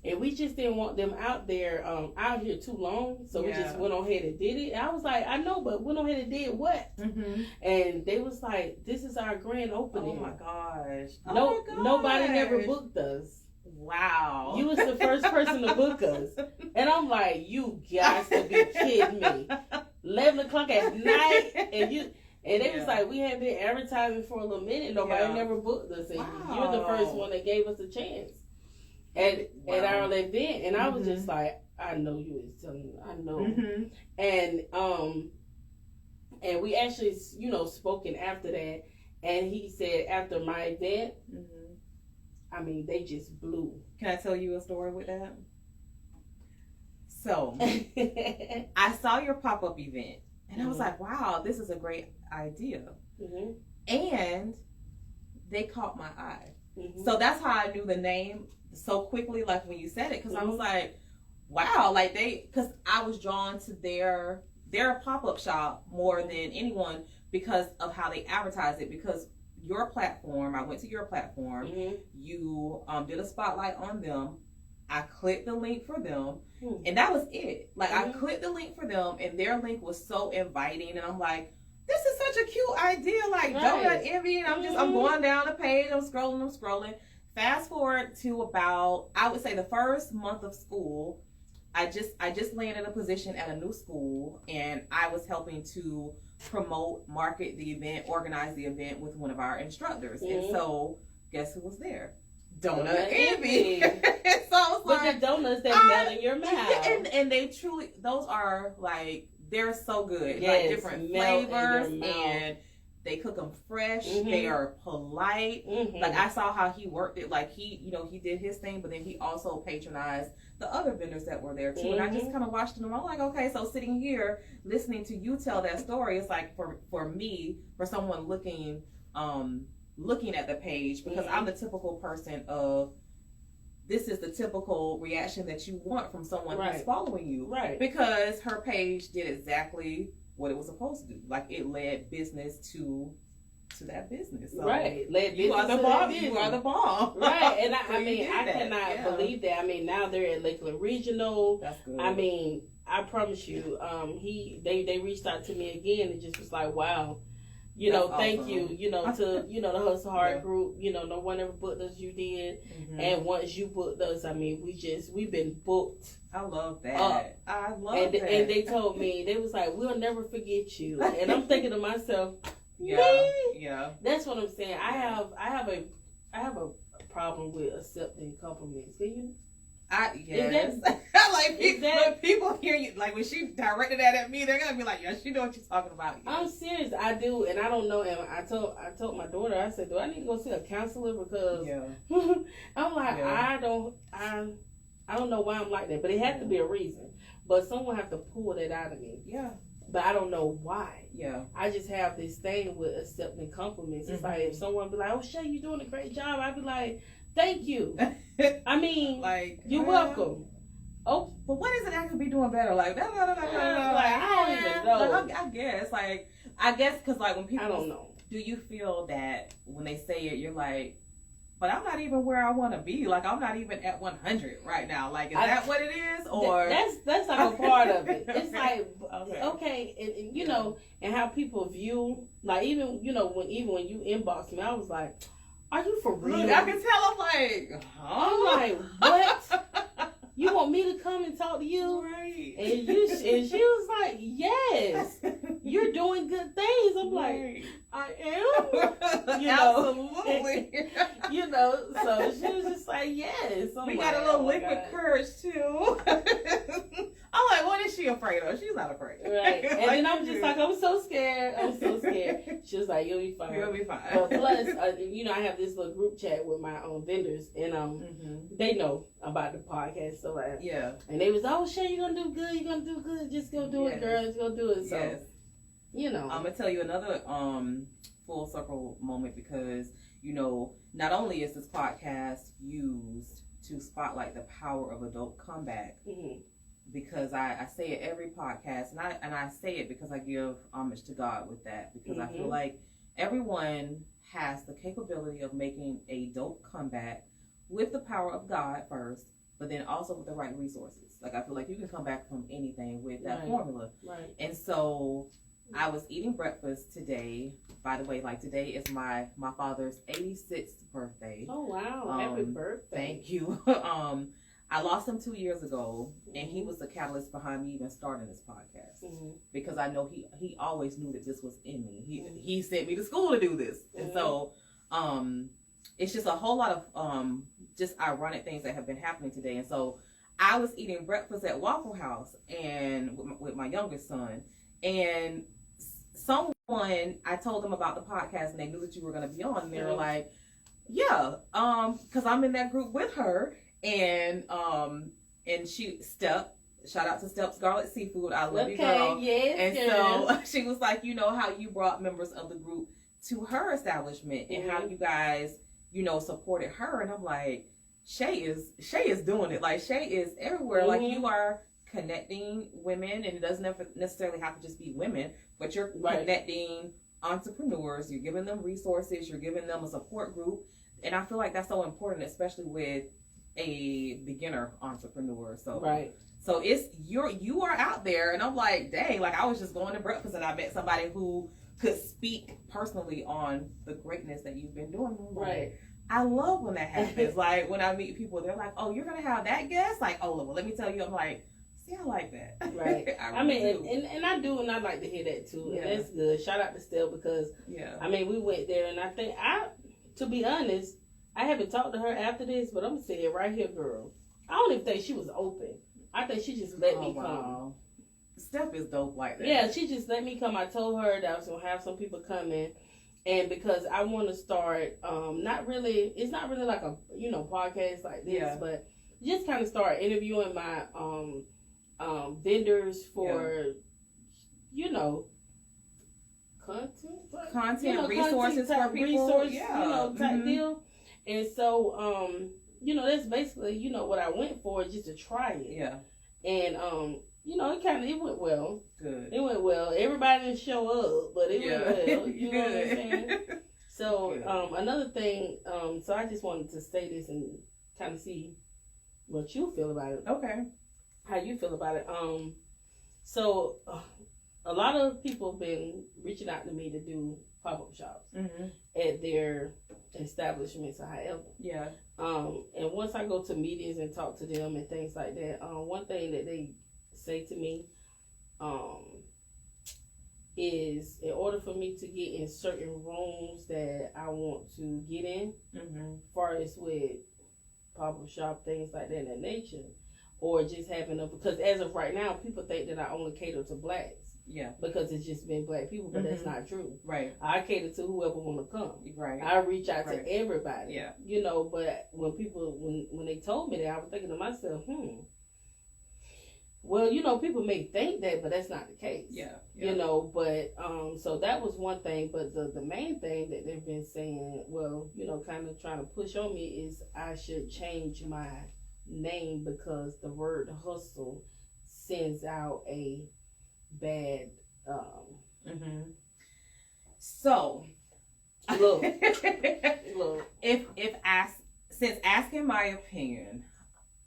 And we just didn't want them out there, out here too long. So we just went on ahead and did it. And I was like, I know, but went on ahead and did what? And they was like, this is our grand opening. Oh my gosh. Nobody never booked us. Wow. You was the first person to book us. And I'm like, you got to be kidding me. 11 o'clock at night, and they was like, we had been advertising for a little minute. Nobody never booked us. And you're the first one that gave us a chance at our event. And I was just like, I know you was telling me. I know. And we actually, spoken after that. And he said, after my event, they just blew. Can I tell you a story with that? So, I saw your pop-up event, and I was like, wow, this is a great idea. And they caught my eye. So that's how I knew the name so quickly, like when you said it, because I was like, wow, like because I was drawn to their pop-up shop more than anyone because of how they advertise it, because your platform, I went to your platform, you did a spotlight on them, I clicked the link for them, and that was it. Like, I clicked the link for them, and their link was so inviting, and I'm like, this is such a cute idea, like Donut Envy, and I'm going down the page, I'm scrolling. Fast forward to about, I would say, the first month of school. I just landed a position at a new school, and I was helping to promote, market the event, organize the event with one of our instructors. And so, guess who was there? Donut Envy. So I was like, the donuts that melt in your mouth. And they truly, those are like, they're so good. Like different flavors, and they cook them fresh. They are polite. Like, I saw how he worked it. Like, he did his thing, but then he also patronized the other vendors that were there too. And I just kind of watched them. I'm like, okay, so sitting here listening to you tell that story, it's like for me, for someone looking at the page, because I'm the typical person of, this is the typical reaction that you want from someone who's following you. Right. Because her page did exactly what it was supposed to do. Like, it led business to that business. So you are the bomb. You are the bomb. Right. And I cannot believe that. Now they're at Lakeland Regional. That's good. I promise you, they reached out to me again and just was like, wow, you know, thank awesome. You, you know, to, you know, the Hustle Hard group, you know, no one ever booked us, you did. And once you booked us, I mean, we've been booked. I love that. I love that. And they told me, they was like, we'll never forget you. And I'm thinking to myself, yeah. That's what I'm saying. I have a problem with accepting compliments. Can you? Yes. Like people hear you, like when she directed that at me, they're gonna be like, "Yeah, she know what you're talking about." Yes. I'm serious, I do, and I don't know. And I told my daughter, I said, "Do I need to go see a counselor?" Because I'm like, I don't know why I'm like that, but it had to be a reason. But someone have to pull that out of me. Yeah. But I don't know why. Yeah. I just have this thing with accepting compliments. It's like if someone be like, "Oh, Shae, you're doing a great job," I'd be like, "Thank you." I mean, like, you're welcome. Oh, but what is it I could be doing better? Like, like I don't even know. Like, I guess, because like when people, I don't know. Do you feel that when they say it, you're like, but I'm not even where I want to be. Like, I'm not even at 100 right now. Like, is that what it is? Or that's like a part of it. It's like okay, and you know, and how people view, like, even you know, when you inbox me, I was like, are you for real? Look, I can tell. I'm like, I'm like, what? You want me to come and talk to you? Right. And she was like, yes, you're doing good things. I'm like, I am. You know, absolutely. You know, so she was just like, yes. We got a little liquid courage too. I'm like, what is she afraid of? She's not afraid. Right. And then I'm just like, I'm so scared. She was like, you'll be fine. You'll be fine. But plus, you know, I have this little group chat with my vendors, and they know about the podcast. So like, and they was, oh, Shae, you're gonna do good. You're gonna do good. Just go do it, girl. Just go do it. So, you know, I'm gonna tell you another full circle moment, because you know, not only is this podcast used to spotlight the power of adult comeback. Because I say it every podcast, and I say it because I give homage to God with that, because I feel like everyone has the capability of making a dope comeback with the power of God first, but then also with the right resources. Like, I feel like you can come back from anything with that formula. Right. And so I was eating breakfast today. By the way, like, today is my father's 86th birthday. Oh, wow. Happy birthday. Thank you. I lost him 2 years ago, and he was the catalyst behind me even starting this podcast, because I know he always knew that this was in me. He sent me to school to do this, and so it's just a whole lot of just ironic things that have been happening today. And so I was eating breakfast at Waffle House and with my youngest son, and I told them about the podcast, and they knew that you were going to be on, and they were like, yeah, because I'm in that group with her. And shout out to Step's Garlic Seafood. I love you, girl. Yes, and so she was like, you know, how you brought members of the group to her establishment, and how you guys, you know, supported her. And I'm like, Shae is doing it. Like, Shae is everywhere. Like, you are connecting women, and it doesn't necessarily have to just be women, but you're connecting entrepreneurs. You're giving them resources. You're giving them a support group. And I feel like that's so important, especially with a beginner entrepreneur. So so it's you are out there, and I'm like, dang, like, I was just going to breakfast and I met somebody who could speak personally on the greatness that you've been doing. I love when that happens. Like, when I meet people, they're like, oh, you're gonna have that guest? Like, oh, well, let me tell you. I'm like, see, I like that. I mean, and I do, and I like to hear that too. And that's good. Shout out to Stell, because I mean, we went there, and I think to be honest, I haven't talked to her after this, but I'm going to say it right here, girl. I don't even think she was open. I think she just let me come. Steph is dope like that. Yeah, she just let me come. I told her that I was going to have some people come in. And because I want to start, it's not really like a, you know, podcast like this, but just kind of start interviewing my vendors for, you know, content, resources for people. You know, type deal. And so, you know, that's basically, you know, what I went for, just to try it. Yeah. And, you know, it went well. Good. It went well. Everybody didn't show up, but it went well. You know what I'm saying? So, another thing, so I just wanted to say this and kind of see what you feel about it. Okay. How you feel about it. So a lot of people have been reaching out to me to do pop-up shops at their establishments or however. Yeah. And once I go to meetings and talk to them and things like that, one thing that they say to me is, in order for me to get in certain rooms that I want to get in, as far as with pop-up shop, things like that in that nature, or just having because as of right now, people think that I only cater to blacks. Yeah. Because it's just been black people, but that's not true. Right. I cater to whoever want to come. Right. I reach out to everybody. Yeah. You know, but when people, when they told me that, I was thinking to myself, well, you know, people may think that, but that's not the case. Yeah. You know, but, so that was one thing, but the main thing that they've been saying, well, you know, kind of trying to push on me is I should change my name because the word hustle sends out a bad So look since asking my opinion,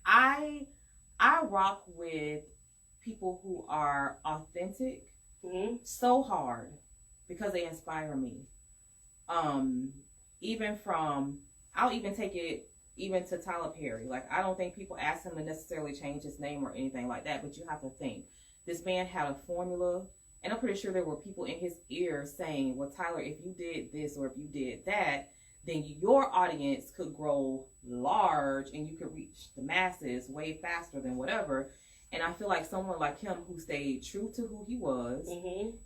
I rock with people who are authentic so hard because they inspire me. I'll even take it even to Tyler Perry. Like, I don't think people ask him to necessarily change his name or anything like that, but you have to think. This man had a formula, and I'm pretty sure there were people in his ear saying, well, Tyler, if you did this or if you did that, then your audience could grow large and you could reach the masses way faster than whatever. And I feel like someone like him who stayed true to who he was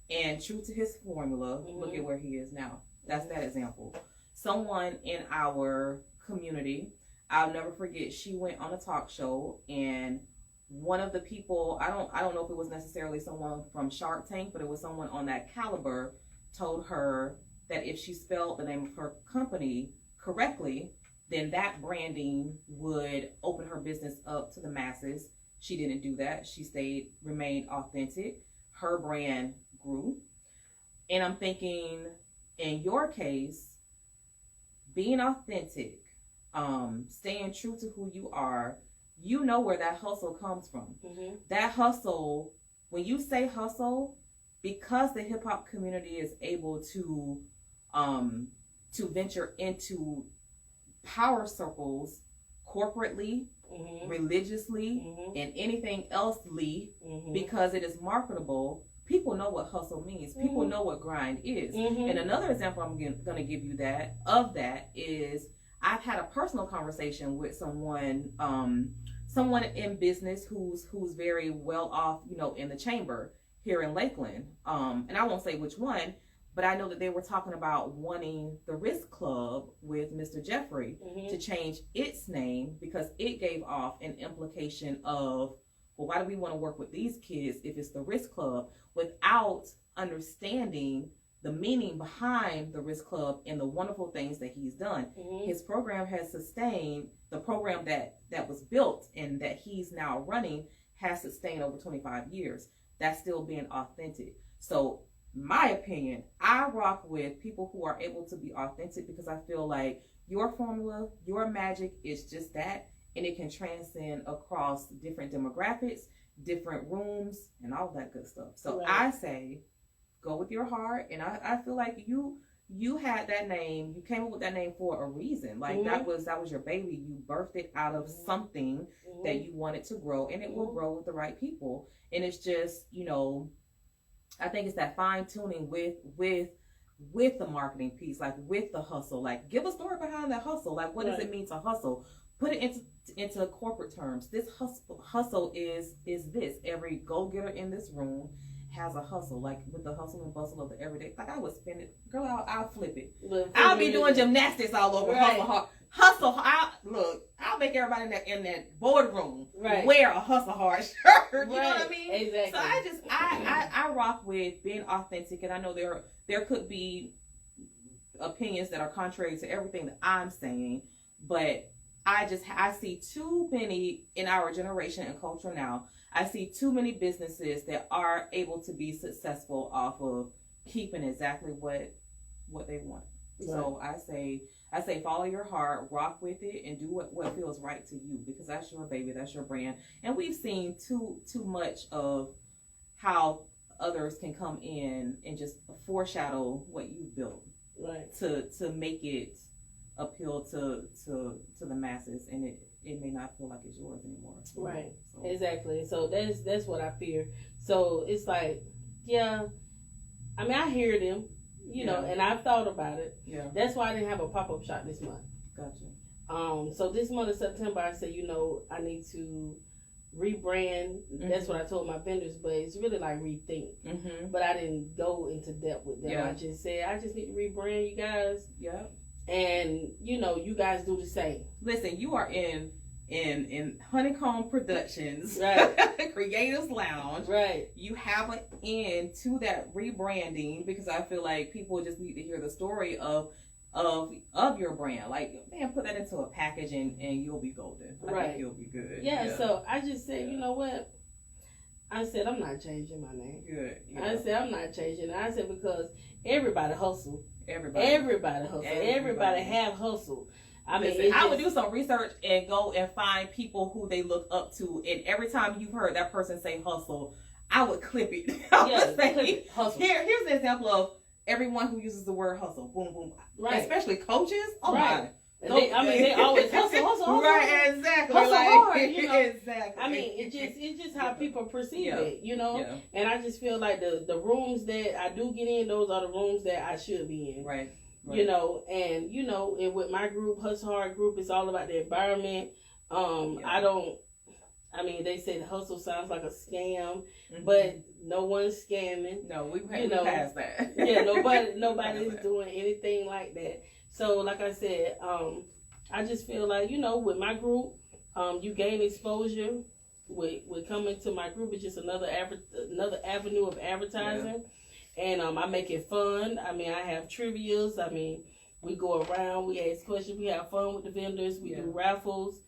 and true to his formula, look at where he is now. That's that example. Someone in our community, I'll never forget, she went on a talk show, and one of the people, I don't know if it was necessarily someone from Shark Tank, but it was someone on that caliber, told her that if she spelled the name of her company correctly, then that branding would open her business up to the masses. She didn't do that. She remained authentic. Her brand grew. And I'm thinking, in your case, being authentic, staying true to who you are, you know where that hustle comes from. That hustle, when you say hustle, because the hip hop community is able to venture into power circles corporately, religiously, and anything else-ly, because it is marketable, people know what hustle means. People know what grind is. And another example I'm going to give you that is I've had a personal conversation with someone in business who's very well off, you know, in the chamber here in Lakeland. And I won't say which one, but I know that they were talking about wanting the Risk Club with Mr. Jeffrey to change its name because it gave off an implication of, well, why do we want to work with these kids if it's the Risk Club, without understanding the meaning behind the Risk Club and the wonderful things that he's done. His program has sustained, the program that was built and that he's now running has sustained over 25 years. That's still being authentic. So my opinion, I rock with people who are able to be authentic because I feel like your formula, your magic is just that, and it can transcend across different demographics, different rooms, and all that good stuff. So I say, go with your heart, and I feel like you had that name, you came up with that name for a reason. Like that was your baby. You birthed it out of something that you wanted to grow, and it will grow with the right people. And it's just, you know, I think it's that fine tuning with the marketing piece, like with the hustle. Like, give a story behind that hustle. Like, what does it mean to hustle? Put it into corporate terms. This hustle is this. Every go-getter in this room has a hustle, like with the hustle and bustle of the everyday. Like, I would spend it, girl, I'll flip it. I'll be doing gymnastics all over. Hustle. I'll make everybody in that boardroom wear a hustle hard shirt. You know what I mean? Exactly. So I rock with being authentic, and I know there could be opinions that are contrary to everything that I'm saying, but I see too many in our generation and culture now. I see too many businesses that are able to be successful off of keeping exactly what they want. Right. So I say follow your heart, rock with it, and do what feels right to you, because that's your baby, that's your brand. And we've seen too much of how others can come in and just foreshadow what you've built, right, to make it appeal to the masses, and it may not feel like it's yours anymore. Right. So. Exactly. So that's what I fear. So it's like, yeah, I mean, I hear them, you know, and I've thought about it. Yeah. That's why I didn't have a pop-up shop this month. Gotcha. So this month of September, I said, you know, I need to rebrand. Mm-hmm. That's what I told my vendors, but it's really like rethink. Mm-hmm. But I didn't go into depth with them. Yeah. I just said, I just need to rebrand, you guys. Yeah. And, you know, you guys do the same. Listen, you are in Honeycomb Productions, right? Creators Lounge, right? You have an end to that rebranding, because I feel like people just need to hear the story of your brand. Like, man, put that into a package and you'll be golden. I think you'll be good. Yeah. So I just said, you know what? I said, I'm not changing my name. Good. Yeah. I said, I'm not changing it. I said, because everybody hustle. Everybody hustle. Everybody have hustle. I mean, listen, I would do some research and go and find people who they look up to, and every time you've heard that person say hustle, I would clip it. Clip it. Hustle. Here's an example of everyone who uses the word hustle. Boom, boom. Right. Especially coaches. Oh right. My. They always hustle. Right, exactly. Hustle hard, you know. Exactly. I mean, it's just how people perceive it, you know. Yeah. And I just feel like the rooms that I do get in, those are the rooms that I should be in. Right. You know, and you know, and with my group, Hustle Hard group, it's all about the environment. I mean, they say the hustle sounds like a scam, but no one's scamming. No, we passed that. Yeah, nobody's doing anything like that. So, like I said, I just feel like, you know, with my group, you gain exposure. With coming to my group, it's just another avenue of advertising. Yeah. And I make it fun. I mean, I have trivias. I mean, we go around, we ask questions, we have fun with the vendors, we do raffles.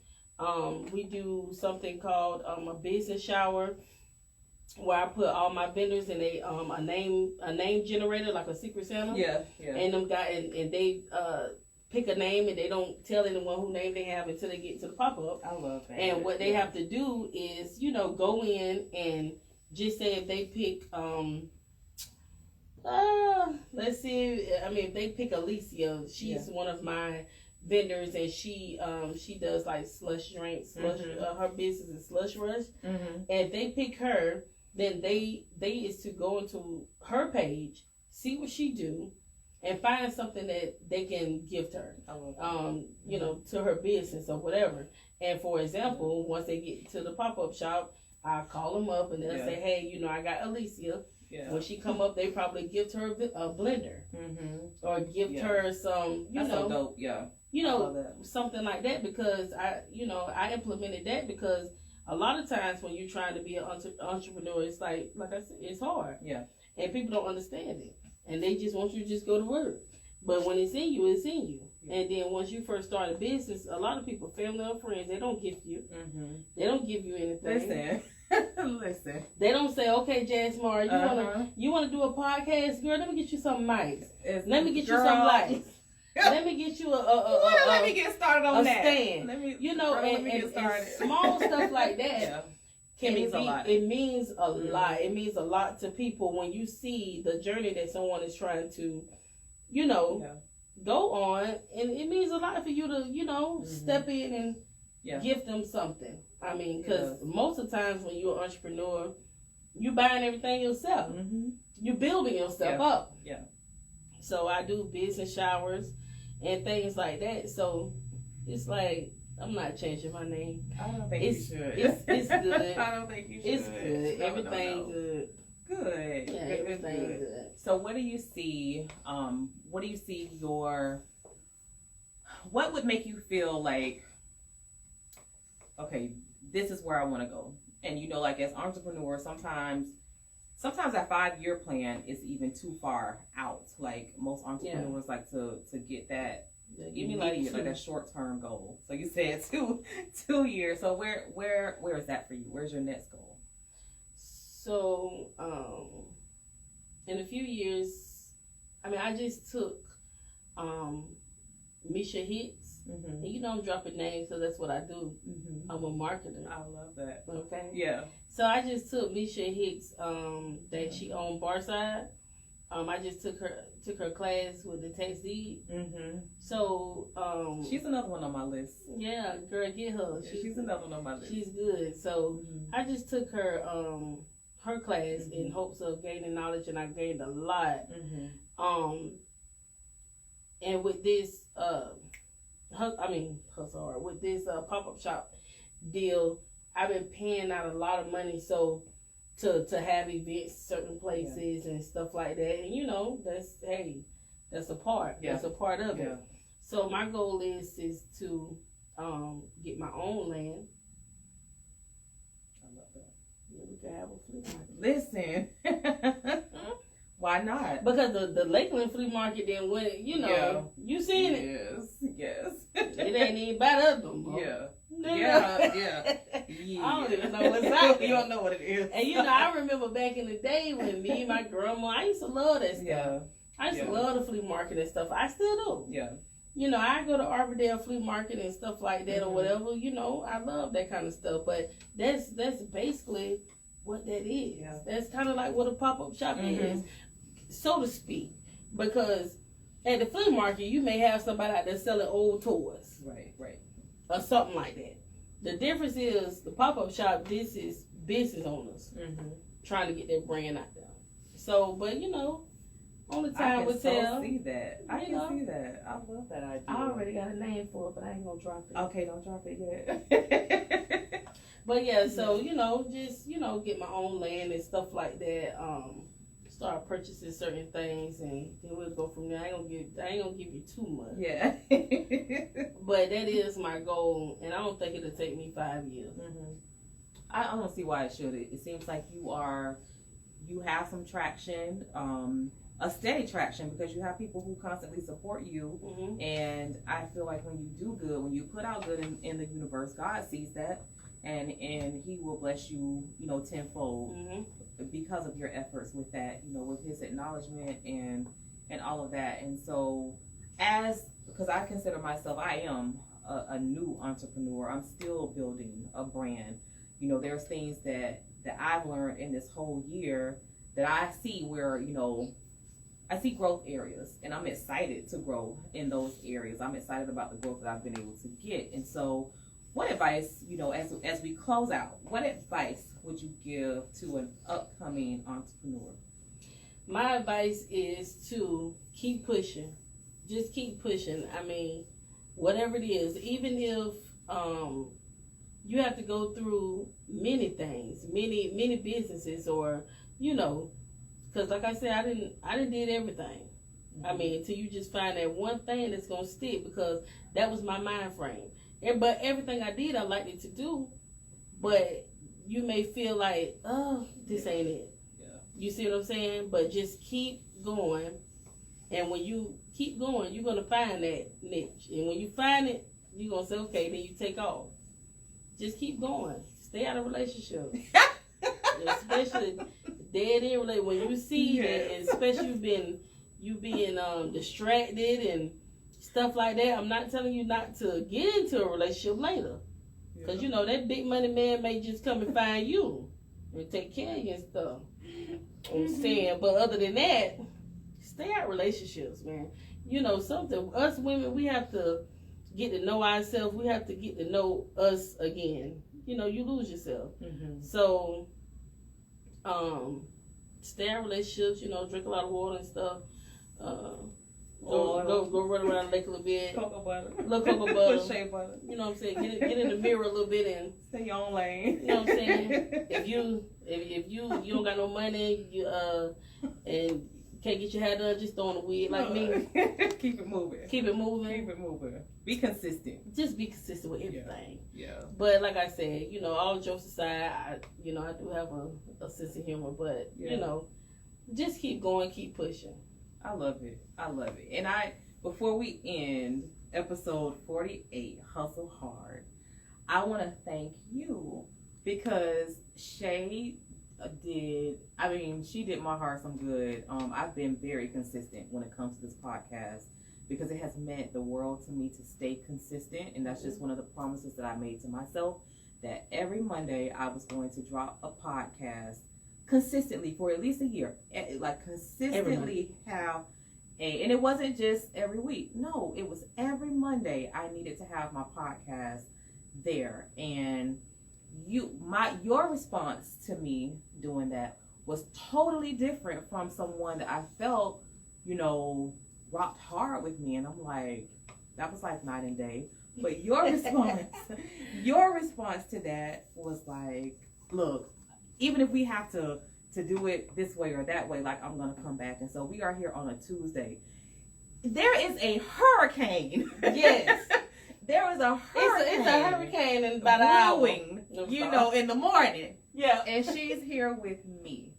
We do something called a business shower, where I put all my vendors in a name generator, like a Secret Santa. Yeah. And them and they pick a name, and they don't tell anyone who name they have until they get to the pop-up. I love that. And what they have to do is, you know, go in and just say if they pick let's see. I mean, if they pick Alicia, she's one of my vendors, and she does like slush drinks. Her business is Slush Rush. And if they pick her, then they is to go into her page, see what she do, and find something that they can gift her. You know, to her business or whatever. And for example, once they get to the pop-up shop, I call them up and they'll say, hey, you know, I got Alicia. Yeah. When she come up, they probably gift her a blender, or gift her some, That's so dope. Yeah, you know, something like that, because I implemented that because a lot of times when you're trying to be an entrepreneur, it's like I said, it's hard. Yeah, and people don't understand it, and they just want you to just go to work. But when it's in you, it's in you. Yeah. And then once you first start a business, a lot of people, family or friends, they don't gift you. They don't give you anything. Listen. They don't say, okay, Jasmine, you wanna do a podcast, girl? Let me get you some mics. Let me get you some lights. Let me get you let me get started on that. Stand. And small stuff like that. It means a lot. It means a lot. It means a lot to people when you see the journey that someone is trying to, you know, go on, and it means a lot for you to, you know, step in and give them something. I mean, because most of the times when you're an entrepreneur, you buying everything yourself. You building yourself up. Yeah. So I do business showers and things like that. So it's like, I'm not changing my name. I don't think you should. It's good. I don't think you should. It's good. Everything good. Good. Yeah, everything good. So what do you see? What would make you feel like, okay, this is where I want to go? And you know, like as entrepreneurs, sometimes that 5-year plan is even too far out. Like most entrepreneurs like to get that immediate, like that short-term goal. So you said 2 years. So where is that for you? Where's your next goal? So in a few years, I mean, I just took Misha Hicks. And you know I'm dropping names, so that's what I do. I'm a marketer. I love that. Okay. Yeah. So I just took Misha Hicks, that she owned Barside. I just took her class with the tax deed. So she's another one on my list. Yeah, girl, get her. She's another one on my list. She's good. So I just took her class in hopes of gaining knowledge, and I gained a lot. And with this with this pop-up shop deal, I've been paying out a lot of money so to have events certain places and stuff like that. And you know, that's a part. That's a part of it. So my goal is to get my own land. I love that. Yeah, we can have a flea market. Listen. Why not? Because the Lakeland flea market then went, you know, you seen it. Yes. It ain't even about us no more. Yeah. I don't even know what's out there. You don't know what it is. And you know, I remember back in the day when me and my grandma, I used to love that stuff. Yeah. I used to love the flea market and stuff. I still do. Yeah. You know, I go to Arbordale flea market and stuff like that or whatever. You know, I love that kind of stuff. But that's basically what that is. Yeah. That's kind of like what a pop-up shop is, so to speak. Because at the flea market, you may have somebody out there selling old toys. Right. Or something like that. The difference is the pop-up shop, this is business owners trying to get their brand out there. So, but you know, only time will tell. I can see that. I love that idea. I already got a name for it, but I ain't gonna drop it. Okay, don't drop it yet. But yeah, so you know, just get my own land and stuff like that. Start purchasing certain things, and then we'll go from there. I ain't gonna give you too much. Yeah. But that is my goal, and I don't think it'll take me 5 years. I don't see why it should. It seems like you have some traction, a steady traction, because you have people who constantly support you. And I feel like when you do good, when you put out good in the universe, God sees that, and He will bless you, tenfold. Because of your efforts with that, with His acknowledgement and all of that. And so because I consider myself, I am a new entrepreneur. I'm still building a brand. There's things that I've learned in this whole year that I see where, I see growth areas, and I'm excited to grow in those areas. I'm excited about the growth that I've been able to get. And so what advice, as we close out, what advice would you give to an upcoming entrepreneur? My advice is to keep pushing. Just keep pushing. I mean, whatever it is, even if you have to go through many things, many businesses, or because like I said, I didn't did everything. I mean, until you just find that one thing that's gonna stick, because that was my mind frame. But everything I did, I liked it to do. But you may feel like, oh, this ain't it. Yeah. You see what I'm saying? But just keep going. And when you keep going, you're going to find that niche. And when you find it, you're going to say, okay, then you take off. Just keep going. Stay out of relationships. Especially dead end relationship. When you see that, and especially you being distracted and stuff like that, I'm not telling you not to get into a relationship later. Because, that big money man may just come and find you and take care of you and stuff. I'm saying, but other than that, stay out relationships, man. Something, us women, we have to get to know ourselves. We have to get to know us again. You lose yourself. So, stay out relationships, drink a lot of water and stuff. Go run around the lake a little bit. Cocoa butter. Little cocoa butter. Shae butter. You know what I'm saying? Get in the mirror a little bit and stay your own lane. You know what I'm saying? If you don't got no money, and can't get your hair done, just throw on a wig like me. Keep it moving. Keep it moving. Keep it moving. Be consistent. Just be consistent with everything. Yeah. But like I said, all jokes aside, I do have a sense of humor, but just keep going, keep pushing. I love it. And before we end episode 48, Hustle Hard, I want to thank you, because Shae she did my heart some good. I've been very consistent when it comes to this podcast, because it has meant the world to me to stay consistent. And that's just one of the promises that I made to myself, that every Monday I was going to drop a podcast consistently for at least a year. Like consistently have and it wasn't just every week. No, it was every Monday I needed to have my podcast there. And your response to me doing that was totally different from someone that I felt, rocked hard with me. And I'm like, that was like night and day. But your response to that was like, look, even if we have to do it this way or that way, like, I'm going to come back. And so we are here on a Tuesday. There is a hurricane. Yes. There is a hurricane. It's a hurricane in about an hour. In the morning. Yeah. And she's here with me.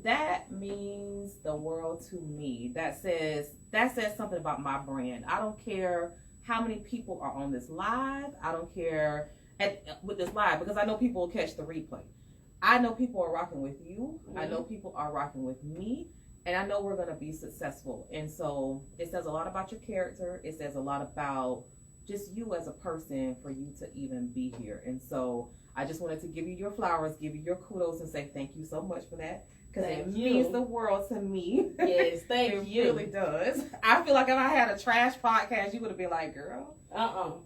That means the world to me. That says something about my brand. I don't care how many people are on this live. I don't care with this live, because I know people will catch the replay. I know people are rocking with you. I know people are rocking with me. And I know we're going to be successful. And so it says a lot about your character. It says a lot about just you as a person for you to even be here. And so I just wanted to give you your flowers, give you your kudos, and say thank you so much for that. Because it means the world to me. Yes, thank you. It really does. I feel like if I had a trash podcast, you would have been like, girl, I'll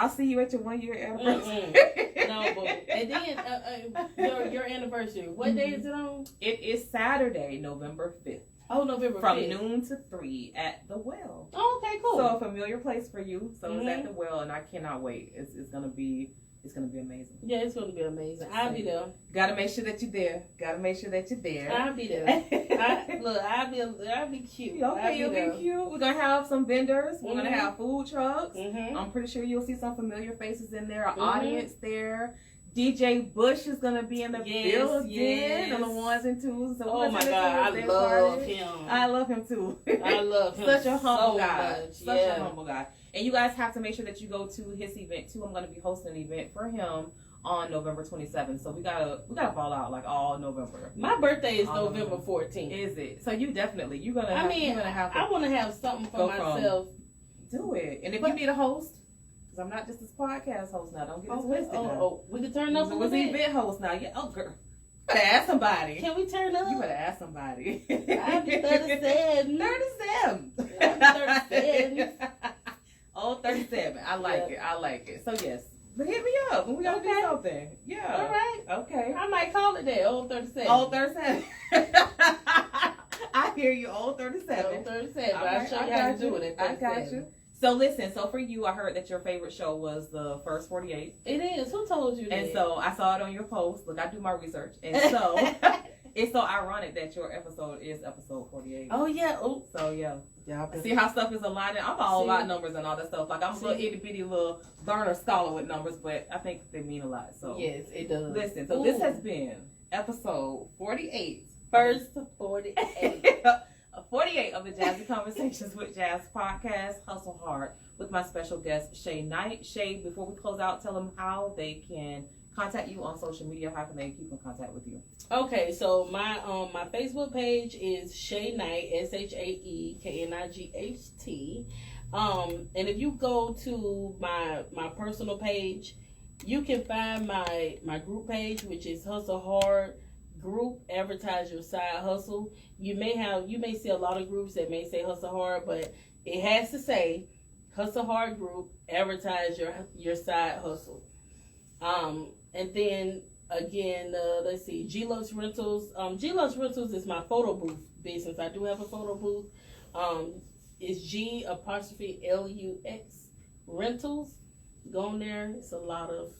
see you at your 1 year anniversary. No, but and then your anniversary. What day is it on? It is Saturday, November 5th. Oh, November 5th. From noon to 3 at the Well. Oh, okay, cool. So a familiar place for you. So it's at the Well, and I cannot wait. It's gonna be amazing. Yeah, it's gonna be amazing. I'll be there. Gotta make sure that you're there. I'll be there. I'll be cute. Okay, you'll be cute. We're gonna have some vendors. We're gonna have food trucks. I'm pretty sure you'll see some familiar faces in there. Our audience there. DJ Bush is gonna be in the building on the ones and twos. So oh my God, I love him. I love him too. I love him. Such a humble guy. Much. Such a humble guy. And you guys have to make sure that you go to his event too. I'm gonna be hosting an event for him on November 27th. So we gotta ball out like all November. My birthday is November 14th. Is it? So you're gonna have to. I want to have something for myself. Do it. And if you need a host. I'm not just this podcast host now. Don't get it twisted. We can turn up. Who's the event host now? Yeah, girl. You better ask somebody. Can we turn up? You better ask somebody. I'll be 37. 37. I'm 37. Oh, 37. I like it. So yes. But hit me up when we gotta do something. Yeah. All right. Okay. I might call it that. Old 37. Old 37. I hear you. Old 37. Old 37. I'll show you how to do it. I got you. So listen, for you, I heard that your favorite show was the First 48. It is. Who told you that? And so I saw it on your post. Look, I do my research. And so it's so ironic that your episode is episode 48. Oh, yeah. Oh. So, yeah. See how stuff is aligning? I'm all about numbers and all that stuff. Like, I'm a little itty bitty little learner scholar with numbers, but I think they mean a lot. So yes, it does. Listen, so this has been episode 48. First 48. 48 of the Jazzie Conversations with Jazz podcast, Hustle Hard, with my special guest, Shae Knight. Shae, before we close out, tell them how they can contact you on social media. How can they keep in contact with you? Okay, so my Facebook page is Shae Knight, ShaeKnight. And if you go to my personal page, you can find my group page, which is Hustle Hard Group, Advertise Your Side Hustle. You may see a lot of groups that may say Hustle Hard, but it has to say Hustle Hard Group, Advertise Your Side Hustle. And then again, let's see, G-Lux Rentals. G-Lux Rentals is my photo booth business. I do have a photo booth. It's G'_LUX Rentals. Go on there. It's a lot of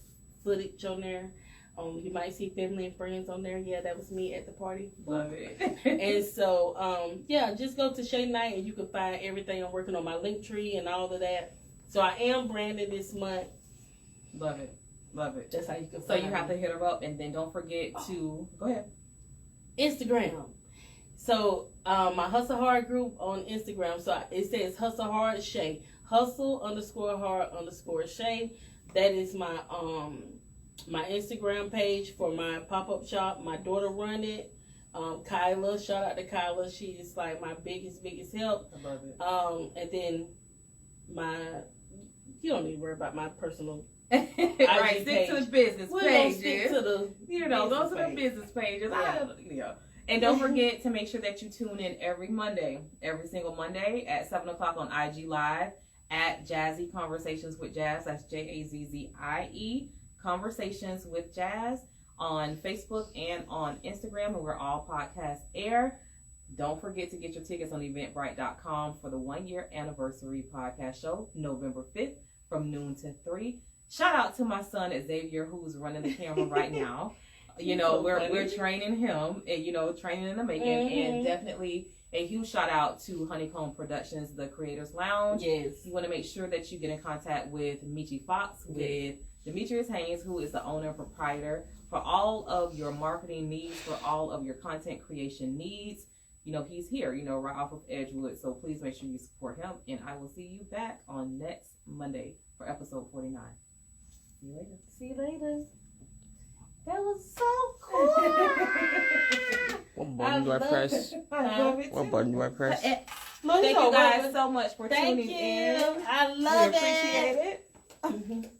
footage on there. You might see family and friends on there. Yeah, that was me at the party. Love it. And so, just go to Shae Knight and you can find everything. I'm working on my link tree and all of that. So I am branding this month. Love it. That's how you can find So you have to hit her up, and then don't forget to go ahead. Instagram. So my Hustle Hard group on Instagram. So it says Hustle Hard Shae. Hustle_hard_Shae. That is my my Instagram page for my pop-up shop. My daughter run it. Kyla, shout out to Kyla. She is like my biggest help. I love it. And then you don't need to worry about my personal. Right, IG stick to page. the business We're pages. gonna stick to the those are the page. business pages. Yeah. And don't forget to make sure that you tune in every single Monday at 7:00 on IG Live at Jazzie Conversations with Jazz. That's Jazzie Conversations with Jazz on Facebook and on Instagram, and we're all podcast air. Don't forget to get your tickets on eventbrite.com for the 1-year anniversary podcast show, November 5th from noon to 3. Shout out to my son Xavier, who's running the camera right now. We're training him, and training in the making, and definitely a huge shout out to Honeycomb Productions, the Creators Lounge. Yes, you want to make sure that you get in contact with Michi Fox, with Demetrius Haynes, who is the owner and proprietor, for all of your marketing needs, for all of your content creation needs. He's here, right off of Edgewood. So please make sure you support him. And I will see you back on next Monday for episode 49. See you later. That was so cool. What button do I press? I love it. What button do I press? Thank you guys so much for tuning in. I love we appreciate it.